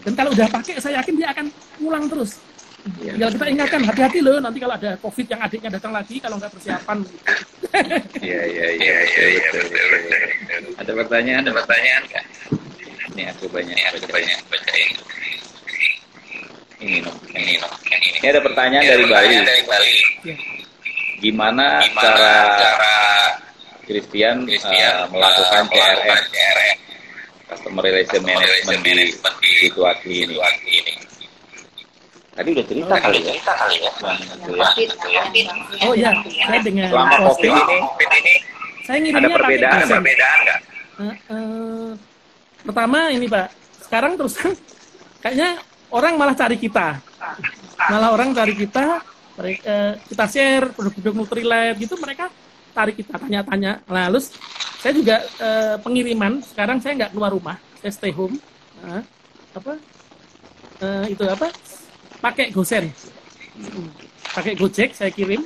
Dan kalau udah pakai, saya yakin dia akan ngulang terus. Tinggal kita ingatkan, hati-hati loh nanti kalau ada COVID yang adiknya datang lagi kalau nggak persiapan. Iya, betul. Ada pertanyaan nggak? Ini aku banyak bacain. Ini. Ini ada pertanyaan dari Bali. Gimana cara Christian melakukan CRM, Customer Relation Management di situasi ini? Tadi udah cerita kali ya. Oh iya, saya dengan selama COVID ini saya ngirimnya ada perbedaan nggak? Pertama ini Pak, sekarang terus kayaknya orang malah cari kita. Kita share produk-produk Nutrilite gitu, mereka tarik kita tanya-tanya. Lalu saya juga pengiriman, sekarang saya nggak keluar rumah, saya stay home. Pakai GoSend, pakai Gojek saya kirim,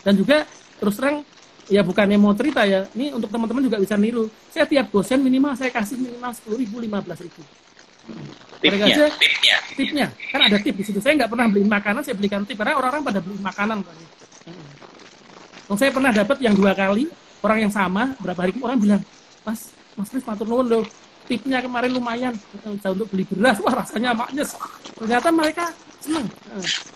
dan juga terus terang ya bukannya mau cerita ya, ini untuk teman-teman juga bisa niru. Saya tiap GoSend minimal saya kasih minimal 10.000, 15.000. Tipnya kan ada tip di situ. Saya nggak pernah beliin makanan, saya belikan tip karena orang-orang pada beli makanan. Saya pernah dapat yang 2 kali orang yang sama berapa hari orang bilang, Mas Chris matur nuwun loh. tipnya kemarin lumayan bisa untuk beli beras, wah rasanya maknya ternyata mereka senang.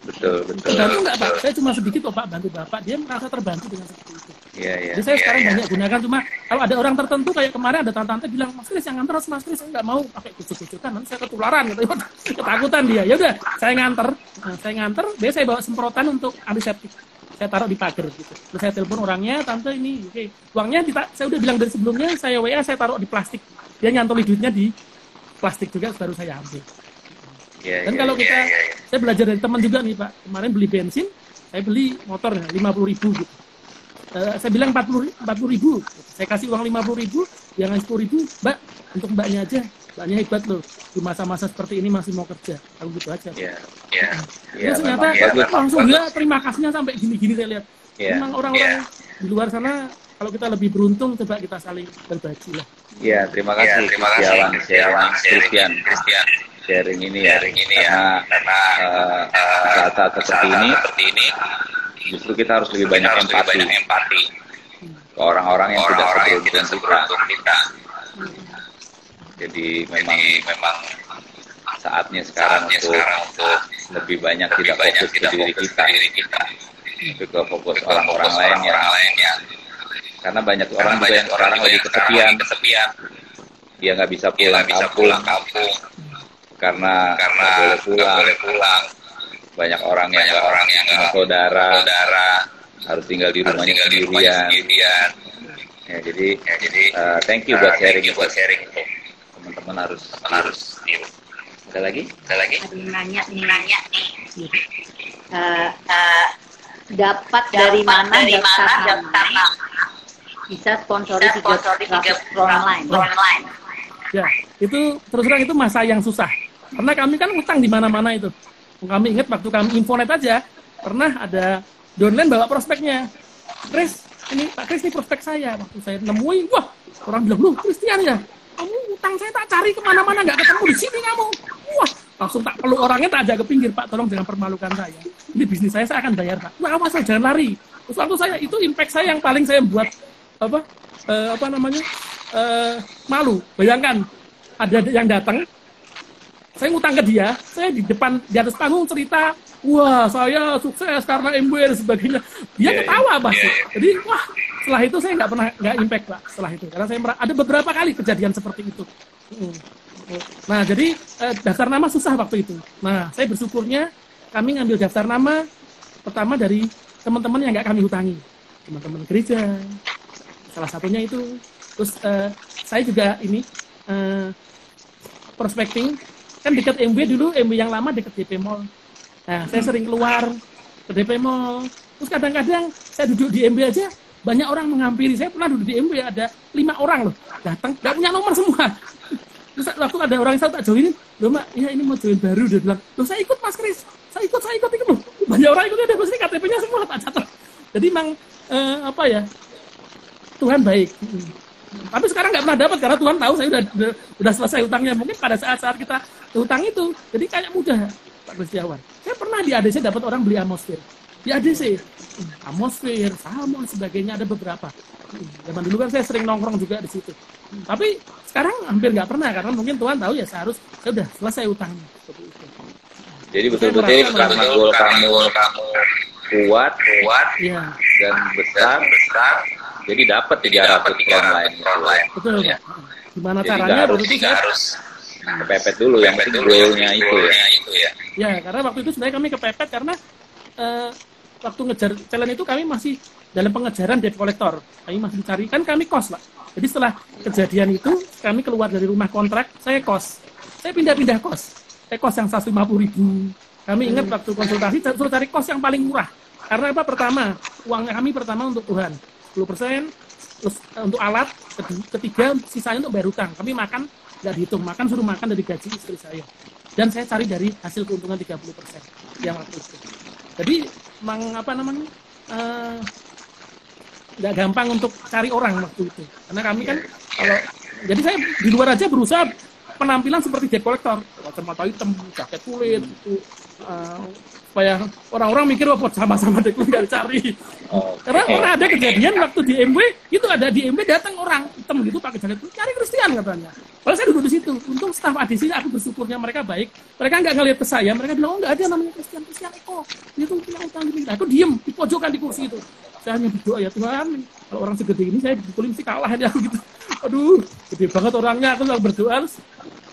Betul. Terbantu nggak Pak? Saya cuma sedikit kok Pak bantu Bapak, dia merasa terbantu dengan seperti itu. Iya. Jadi saya sekarang banyak gunakan, cuma kalau ada orang tertentu kayak kemarin ada tante-tante bilang, Mas Kris yang nganter, Mas Kris saya nggak mau pakai kucuk-kucukan, nanti saya ketularan gitu. Ketakutan dia. Ya udah, saya nganter, biasanya saya bawa semprotan untuk antiseptik. Saya taruh di pagar gitu. Terus saya telepon orangnya, tante ini, oke. Uangnya saya udah bilang dari sebelumnya, saya WA, saya taruh di plastik. Dia nyantoli duitnya di plastik juga, baru saya ambil. Dan kalau saya belajar dari teman juga nih Pak, kemarin beli bensin, saya beli motor 50.000 gitu. Saya bilang 40.000, saya kasih uang 50.000, dia ngasih 10.000, Mbak, untuk mbaknya aja, mbaknya hebat loh, di masa-masa seperti ini masih mau kerja, aku gitu aja. Terus ternyata langsung dia terima kasihnya sampai gini-gini saya lihat. Memang orang-orang di luar sana, kalau kita lebih beruntung, coba kita saling berbagi lah. Iya, terima kasih Christian. Sharing ini ya, karena saat-saat seperti ini justru kita harus lebih banyak empati ke orang-orang yang tidak seberuntung kita. Jadi memang saatnya sekarang untuk lebih banyak tidak fokus ke diri kita, tapi ke fokus orang-orang lainnya. Karena banyak orang juga yang sekarang lagi kesepian, dia nggak bisa pulang kampung. Karena nggak boleh pulang, banyak orang yang saudara harus tinggal di rumahnya sendirian. Ya, jadi thank you buat sharing itu. Teman-teman harus. Ada lagi? Ada yang nanya nih. Dapat dari mana daftar nama? Bisa sponsori 3 online. Ya, itu terus terang itu masa yang susah. Karena kami kan utang di mana-mana itu. Kami ingat waktu kami Infonet aja, pernah ada downline bawa prospeknya. Kris, ini Pak Kris ini prospek saya. Waktu saya nemuin, wah, orang bilang, loh Christian ya, kamu utang saya tak cari kemana-mana, nggak ketemu di sini kamu. Wah, langsung tak peluk orangnya, tak ajak ke pinggir, Pak, tolong jangan permalukan saya. Ini bisnis saya akan bayar, Pak. Wah, awas, jangan lari. Terus waktu saya, itu impact saya yang paling saya buat, malu. Bayangkan, ada yang datang, saya ngutang ke dia, saya di atas panggung cerita, wah saya sukses karena MW dan sebagainya. Dia ketawa pasti. Jadi wah, setelah itu saya nggak impact Pak. Setelah itu, karena saya ada beberapa kali kejadian seperti itu. Nah jadi daftar nama susah waktu itu. Nah saya bersyukurnya kami ngambil daftar nama pertama dari teman-teman yang nggak kami hutangi, teman-teman gereja. Salah satunya itu. Terus saya juga ini prospecting. Kan dekat MW dulu, MW yang lama dekat DP Mall. Nah, saya sering keluar ke DP Mall. Terus kadang-kadang saya duduk di MW aja, banyak orang menghampiri. Saya pernah duduk di MW, ada 5 orang loh, datang, nggak punya nomor semua. Terus waktu ada orang yang saya tak joinin, loh Mbak, ya ini mau join baru. Dia bilang, loh saya ikut Mas Kris, saya ikut loh. Banyak orang ikutnya, ada pasti KTP-nya semua tak catat. Jadi memang, Tuhan baik. Tapi sekarang nggak pernah dapat karena Tuhan tahu saya udah selesai utangnya. Mungkin pada saat kita utang itu, jadi kayak mudah Pak Kristiawan. Saya pernah di ADC dapat orang beli atmosfer. Di ADC, atmosfer, Salmon, sebagainya ada beberapa. Zaman dulu kan saya sering nongkrong juga di situ. Tapi sekarang hampir nggak pernah karena mungkin Tuhan tahu ya saya udah selesai utangnya. Jadi betul-betul karena goal kamu kuat ya. Dan besar. Jadi dapat di arah online. Betul. Ya. Gimana jadi caranya? harus kepepet dulu yang penting goalnya itu ya. Ya, karena waktu itu sebenarnya kami kepepet karena waktu ngejar challenge itu kami masih dalam pengejaran debt collector. Kami masih mencari, kan kami kos Pak. Jadi setelah kejadian itu kami keluar dari rumah kontrak, saya kos. Saya pindah-pindah kos. Saya kos yang 150.000. Kami ingat waktu konsultasi suruh cari kos yang paling murah. Karena apa? Pertama, uangnya kami pertama untuk Tuhan. 10%, terus untuk alat, ketiga sisanya untuk bayar utang. Kami makan nggak dihitung, suruh makan dari gaji istri saya. Dan saya cari dari hasil keuntungan 30% yang waktu itu. Jadi nggak gampang untuk cari orang waktu itu. Karena kami kan jadi saya di luar aja berusaha penampilan seperti debt collector, kacamata hitam, jaket kulit, itu supaya orang-orang mikir wah sama-sama debt collector nggak dicari. Karena pernah ada kejadian waktu di MW itu ada di MW datang orang hitam gitu pakai jaket kulit cari Christian katanya. Kalau saya duduk di situ, untung staf ADC aku bersyukurnya mereka baik. Mereka nggak ngeliat ke saya, mereka bilang, oh nggak ada namanya Christian Eko. Dia tuh punya utang gini. Nah, aku diem di pojokan di kursi itu. Saya hanya berdoa, ya Tuhan, kalau orang segede ini saya dipukulin sih kalah aja aku gitu. Aduh, gede banget orangnya, aku selalu berdoa.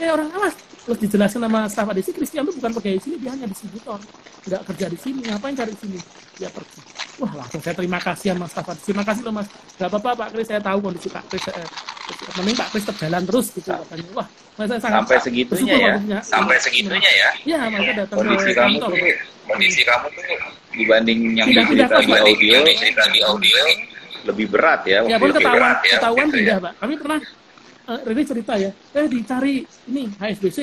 Orang awas. Terus dijelasin sama staf ADC, Christian itu bukan pegawai sini, dia hanya distributor. Nggak kerja di sini, ngapain cari sini? Dia pergi. Wah, langsung saya terima kasih sama staf ADC. Terima kasih loh Mas. Gak apa-apa Pak Kris, saya tahu kondisi Pak Kris. Mending Pak Kris berjalan terus gitu katanya. Wah, saya sangat sampai segitunya ya. Sampai segitunya ya. Iya, mereka datang kondisi ke kamu kantor. Kondisi kamu tuh dibanding yang diceritakan di audio lebih berat ya. Ya pun ketahuan gitu tidak, Pak. Kami pernah Riri cerita ya, dicari ini HSBC,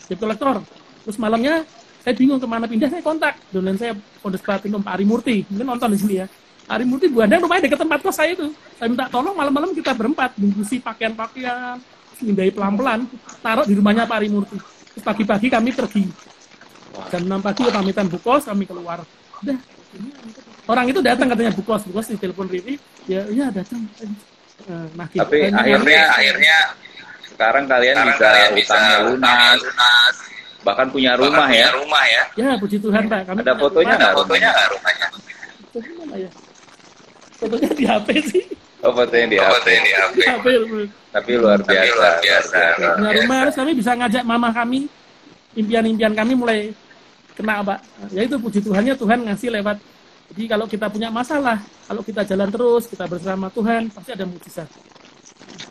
debt collector. Terus malamnya saya bingung kemana pindah, saya kontak dosen saya Pondes Platinum Pak Ari Murti, mungkin nonton di sini ya. Ari Murti Buandang rumahnya dekat tempat kos saya itu. Saya minta tolong malam-malam kita berempat bungkusi pakaian-pakaian, mindai pelan-pelan, taruh di rumahnya Pak Ari Murti. Terus pagi-pagi kami pergi. Jam 6 pagi pamitan bukos, kami keluar. Udah, orang itu datang katanya bukos di telepon Riri, ya datang. Nah, tapi akhirnya sekarang kalian bisa utangnya lunas, bahkan punya rumah ya. Ya, puji Tuhan Pak. Kami ada fotonya nggak rumahnya? Ya? Fotonya di HP sih. Oh, fotonya di HP. Tapi luar biasa. Punya rumah, terus kami bisa ngajak mama kami, impian-impian kami mulai kena Pak. Ya itu puji Tuhannya, Tuhan ngasih lewat. Jadi kalau kita punya masalah, kalau kita jalan terus, kita bersama Tuhan, pasti ada mujizat.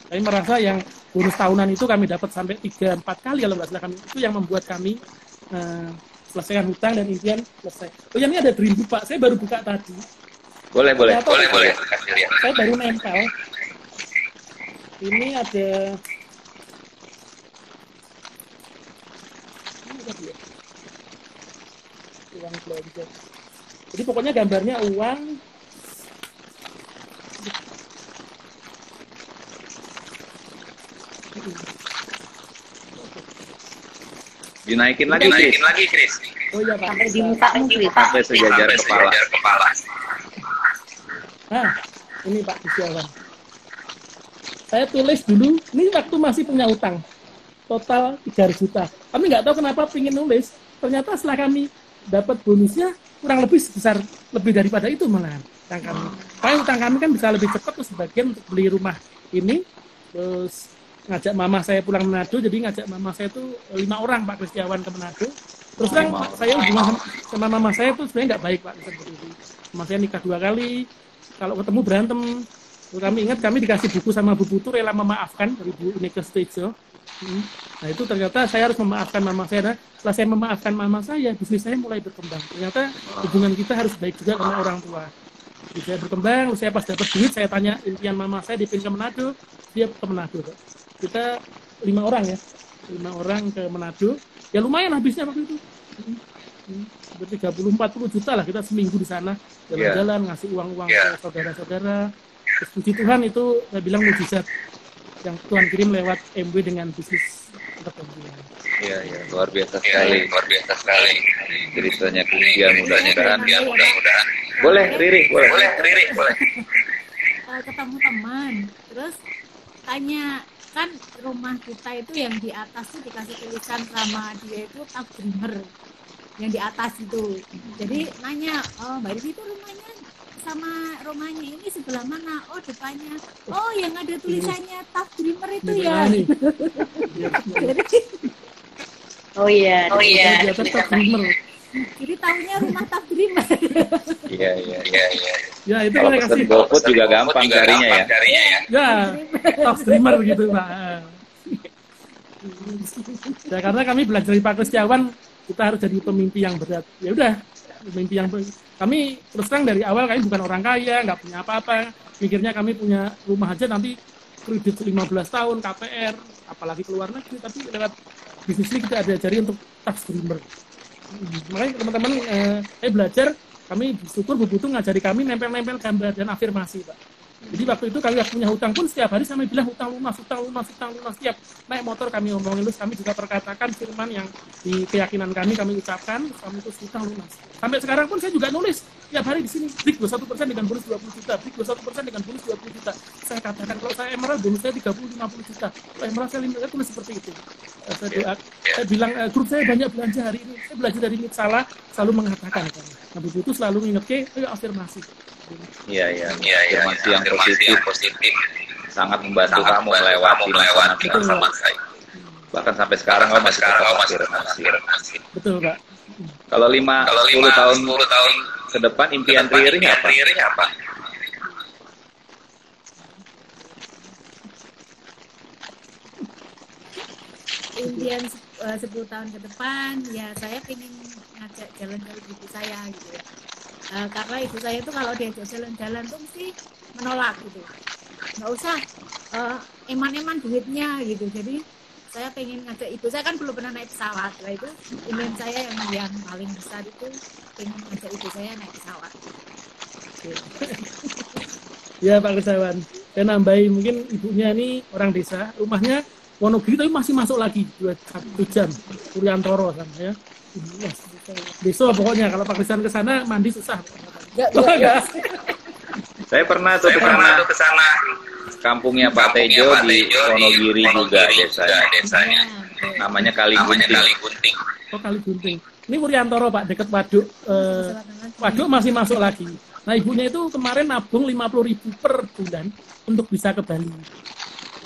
Kami merasa yang bonus tahunan itu kami dapat sampai 3-4 kali kalau nggak salah, itu yang membuat kami selesaikan hutang dan impian selesai. Oh yang ini ada dream book Pak, saya baru buka tadi. Boleh. Saya baru nempel. Ini ada uang belanja. Jadi pokoknya gambarnya uang. Dinaikin lagi Kris. Oh iya Pak. Sampai di mukamu Kris. Sampai sejajar kepala. Nah, ini Pak Setiawan. Saya tulis dulu, ini waktu masih punya utang. Total 3 juta. Kami nggak tahu kenapa pengen nulis. Ternyata setelah kami dapat bonusnya kurang lebih sebesar lebih daripada itu malahan utang kami. Karena utang kami kan bisa lebih cepat, terus sebagian untuk beli rumah ini, terus ngajak mama saya pulang Manado, jadi ngajak mama saya itu 5 orang Pak Kristiawan ke Manado. Terus kan saya hubungan sama mama saya itu sebenarnya nggak baik Pak. Mama saya nikah 2 kali, kalau ketemu berantem. Kami ingat kami dikasih buku sama Bu Putu rela memaafkan dari Bu Ineke Stejo. Nah itu ternyata saya harus memaafkan mama saya. Nah, setelah saya memaafkan mama saya, bisnis saya mulai berkembang. Ternyata hubungan kita harus baik juga sama orang tua. Jadi saya berkembang, saya pas dapat duit, saya tanya impian mama saya dipindah ke Manado, dia ke Manado. Kita 5 orang ya, 5 orang ke Manado. Ya lumayan habisnya waktu itu. 30-40 juta lah kita seminggu di sana, jalan-jalan, ngasih uang-uang ke saudara-saudara. Terus puji Tuhan itu saya bilang mujizat yang Tuhan kirim lewat MW dengan bisnis perkebunan. Iya, luar biasa sekali. Ceritanya Christian mudah-mudahan. Boleh, Riri. Ketemu teman, terus tanya, kan rumah kita itu yang di atas tuh dikasih tulisan sama dia itu top dreamer yang di atas itu. Jadi nanya, Mbak Riri itu rumahnya sama rumahnya ini sebelah mana? Oh depannya. Oh yang ada tulisannya top dreamer itu ya. Oh iya. Dia top dreamer. Jadi tahunya rumah top dreamer. Iya. Ya itu kalau boleh pesen kasih. GoFood juga gampang carinya ya. Ya top dreamer gitu Pak. Ya karena kami belajar dari Pak Kristiawan, kita harus jadi pemimpi yang berat. Ya udah, pemimpi yang berat. Kami terus terang dari awal kami bukan orang kaya, nggak punya apa-apa. Mikirnya kami punya rumah aja nanti kredit 15 tahun, KPR, apalagi keluar negeri. Tapi lewat bisnis ini kita diajari untuk tax dreamer. Makanya teman-teman, saya belajar, kami bersyukur Bu Putu ngajari kami nempel-nempel gambar dan afirmasi Pak. Jadi waktu itu kami punya hutang pun setiap hari kami bilang hutang lunas. Setiap naik motor kami ngomongin, terus kami juga perkatakan firman yang di keyakinan kami ucapkan, kami itu hutang lunas. Sampai sekarang pun saya juga nulis setiap hari di sini, BRIC 21% dengan bonus 20 juta, BRIC 21% dengan bonus 20 juta. Saya katakan kalau saya Emerald bonus saya 30-50 juta. Kalau Emerald saya 5 tulis seperti itu. Saya doa, saya bilang grup saya banyak belanja hari ini. Saya belajar dari Mit Salah selalu mengatakan kan. Nah begitu selalu ingat ayo afirmasi. Iya. Afirmasi yang positif sangat membantu kamu melewati masa-masa. Bahkan sampai sekarang kamu masih afirmasi. Betul, Pak. Kalau 10 tahun ke depan impian Riri apa? Impian 10 tahun ke depan ya saya ingin ngajak jalan-jalan ibu saya gitu ya. Karena ibu saya itu kalau diajak jalan-jalan tuh mesti menolak gitu, nggak usah eman-eman duitnya gitu. Jadi saya pengen ngajak ibu saya, kan belum pernah naik pesawat, lah itu impian saya yang paling besar itu pengen ngajak ibu saya naik pesawat. Ya Pak Kesawan, saya nambahin mungkin ibunya ini orang desa, rumahnya Wonogiri tapi masih masuk lagi 1 jam Wuryantoro sana ya. Besok pokoknya kalau Pak Kesawan ke sana mandi susah. Enggak. Saya pernah tuh ke sana. Kampungnya Pak Tejo di Wonogiri juga desanya. Namanya Kali Gunting. Oh, Kali Gunting. Ini Wuryantoro Pak, dekat Waduk. Waduk masih masuk lagi. Nah, ibunya itu kemarin nabung 50.000 per bulan untuk bisa ke Bali.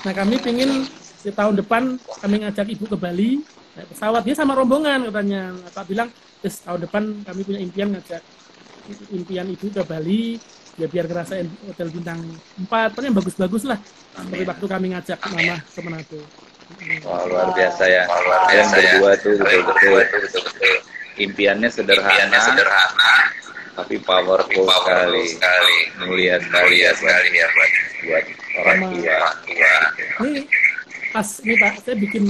Nah, kami pengen di tahun depan kami ngajak ibu ke Bali, naik pesawat, dia sama rombongan katanya. Pak bilang, tahun depan kami punya impian ngajak impian ibu ke Bali, ya biar ngerasain hotel bintang 4, pokoknya bagus-bagus lah. Seperti waktu kami ngajak mama ke Manado. Wah, luar biasa ya. Yang berdua tuh betul-betul impiannya sederhana, tapi powerful sekali. Mulia sekali ya buat orang tua. Ini pas ini Pak, saya bikin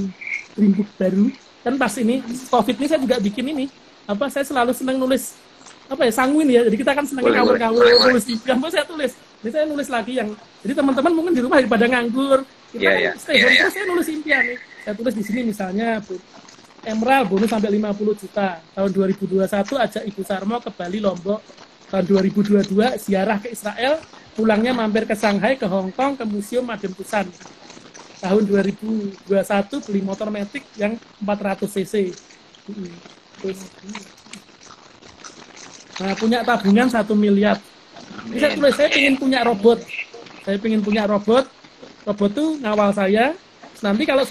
dream book baru. Kan pas ini COVID ini saya juga bikin ini. Saya selalu senang nulis sanguin ya. Jadi kita kan senang ngawur-ngawur nulis impian. Saya tulis. Ini saya nulis lagi yang. Jadi teman-teman mungkin di rumah daripada nganggur. Saya nulis impian nih. Saya tulis di sini misalnya Emerald bonus sampai 50 juta. Tahun 2021 ajak Ibu Sarmo ke Bali, Lombok. Tahun 2022 ziarah ke Israel, pulangnya mampir ke Shanghai, ke Hong Kong, ke Museum Madem Tussauds. Tahun 2021 beli motor Matic yang 400 cc. Terus, punya tabungan 1 miliar. Ini saya tulis, saya ingin punya robot. Robot tuh ngawal saya. Nanti kalau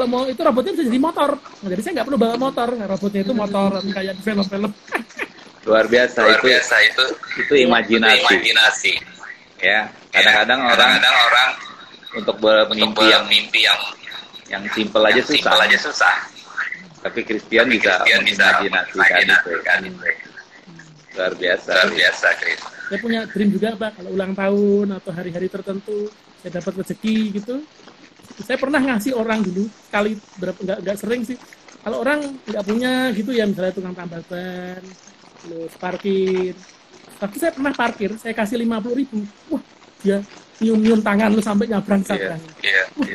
mau itu robotnya bisa jadi motor. Nah, jadi saya nggak perlu bawa motor. Robotnya itu motor kayak di film-film. Luar biasa itu imajinasi. Ya, kadang-kadang orang untuk bermimpi yang simpel aja susah. Tapi Christian bisa imajinasikan itu. Luar biasa, Chris. Saya punya dream juga Pak, kalau ulang tahun atau hari-hari tertentu saya dapat rezeki gitu. Saya pernah ngasih orang dulu sekali, nggak sering sih. Kalau orang nggak punya gitu ya, misalnya tukang tambal ban, terus parkir. Tapi saya pernah parkir, saya kasih 50.000. Wah, dia nyium tangan lu sampai nyabrang sana.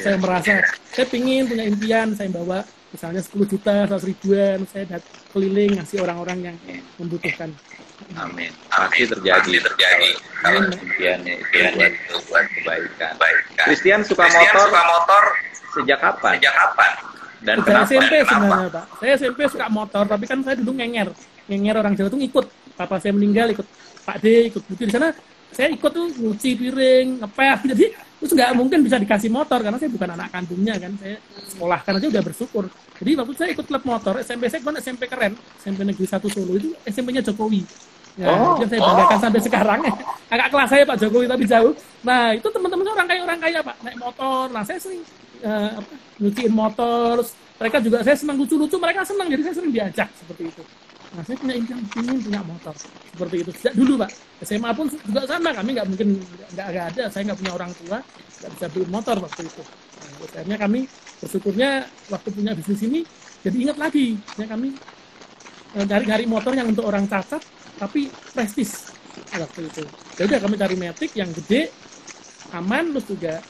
Saya merasa, saya pingin punya impian, saya bawa misalnya 10 juta, 100 ribuan, saya keliling ngasih orang-orang yang membutuhkan. Amin. Pasti terjadi. Kalau impiannya itu buat kebaikan. Christian suka motor sejak kapan? Dan kenapa? SMP sebenarnya Pak. Saya SMP suka motor, tapi kan saya dulu ngenger orang Jawa tuh ikut. Papa saya meninggal ikut Pak D, ikut Budi di sana. Saya ikut tuh nyuci piring, ngepel. Jadi terus nggak mungkin bisa dikasih motor karena saya bukan anak kandungnya kan. Saya sekolahkan aja udah bersyukur. Jadi waktu saya ikut klub motor, SMP saya kan SMP keren, SMP Negeri 1 Solo itu SMP-nya Jokowi. Ya, yang saya banggakan sampai sekarang. Agak kelas saya Pak Jokowi tapi jauh. Nah, itu teman-teman orang kaya Pak, naik motor. Nah, saya sering nyuciin motor. Mereka juga saya senang lucu-lucu, mereka senang. Jadi saya sering diajak seperti itu. Nah, saya punya impian ingin punya motor seperti itu. Sejak dulu Pak. SMA pun juga sama, kami nggak mungkin nggak ada. Saya nggak punya orang tua, nggak bisa beli motor waktu itu. Nah, akhirnya kami bersyukurnya waktu punya bisnis ini jadi ingat lagi. Ya, kami nyari motor yang untuk orang cacat tapi prestis waktu itu. Jadi kami cari Matic yang gede, aman, terus juga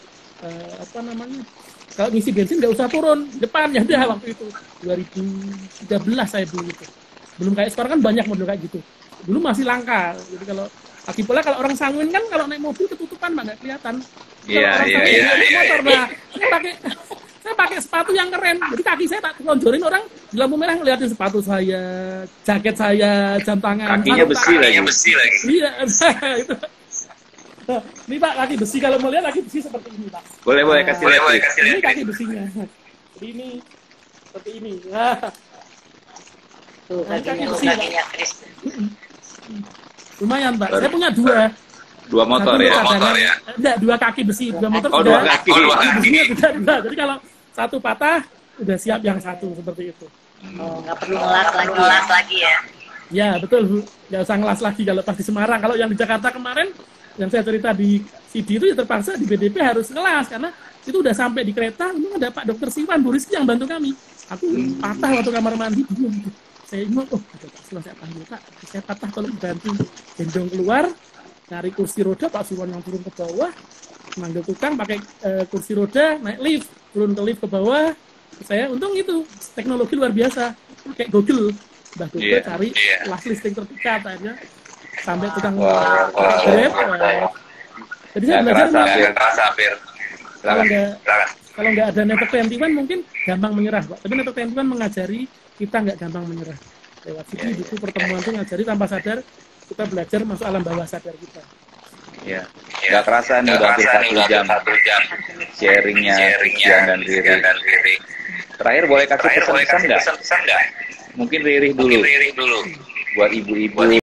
kalau ngisi bensin nggak usah turun depan ya udah waktu itu 2013 saya beli itu. Belum kayak sekarang kan banyak model kayak gitu. Dulu masih langka. Jadi kalau lagi pula kalau orang sanguin kan kalau naik mobil ketutupan Pak, nggak kelihatan. Iya, Kalau orang iya, sampai iya, naik motor, nah, saya pakai sepatu yang keren. Jadi kaki saya tak lonjorin, orang di lampu merah ngeliatin sepatu saya, jaket saya, jam tangan. Kakinya besi lagi. Iya, itu. Ini Pak, kaki besi, kalau mau lihat kaki besi seperti ini Pak. Boleh kasih lihat. Ini kaki besinya. Jadi ini seperti ini. Nah, Tuh, kaki kakinya besi, Pak. Chris. Lumayan Pak. Baru. Saya punya dua. Dua motor Satu ya. cadangan. Enggak, dua kaki besi. Dua motor Oh, sudah. dua kaki. Besinya sudah dua. Jadi kalau satu patah, udah siap yang satu seperti itu. Oh, nggak perlu ngelas lagi ya. Ya betul Bu, nggak usah ngelas lagi kalau pas di Semarang. Kalau yang di Jakarta kemarin, yang saya cerita di CD itu ya terpaksa di BDP harus ngelas karena itu udah sampai di kereta. Untung ada Pak Dokter Siwan, Bu Rizky yang bantu kami. Aku patah waktu kamar mandi, bingung. Saya ingat, oh ada Pak Siwan, saya panggil Pak, saya patah tolong bantu gendong keluar, cari kursi roda. Pak Siwan yang turun ke bawah, manggil tukang pakai kursi roda, naik lift, turun ke lift ke bawah. Saya untung itu teknologi luar biasa, kayak Google. Mbak Google cari kelas listing terdekat akhirnya sampai tukang Grab. Jadi saya belajar kalau nggak ada network 21 mungkin gampang menyerah Pak. Tapi network 21 mengajari kita nggak gampang menyerah. Lewat CD buku pertemuan itu ngajari tanpa sadar kita belajar masuk alam bawah sadar kita. Ya. Nggak kerasa nih udah hampir 1 jam sharingnya dan Riri. Terakhir boleh kasih pesan-pesan nggak? Mungkin Riri dulu. Buat ibu-ibu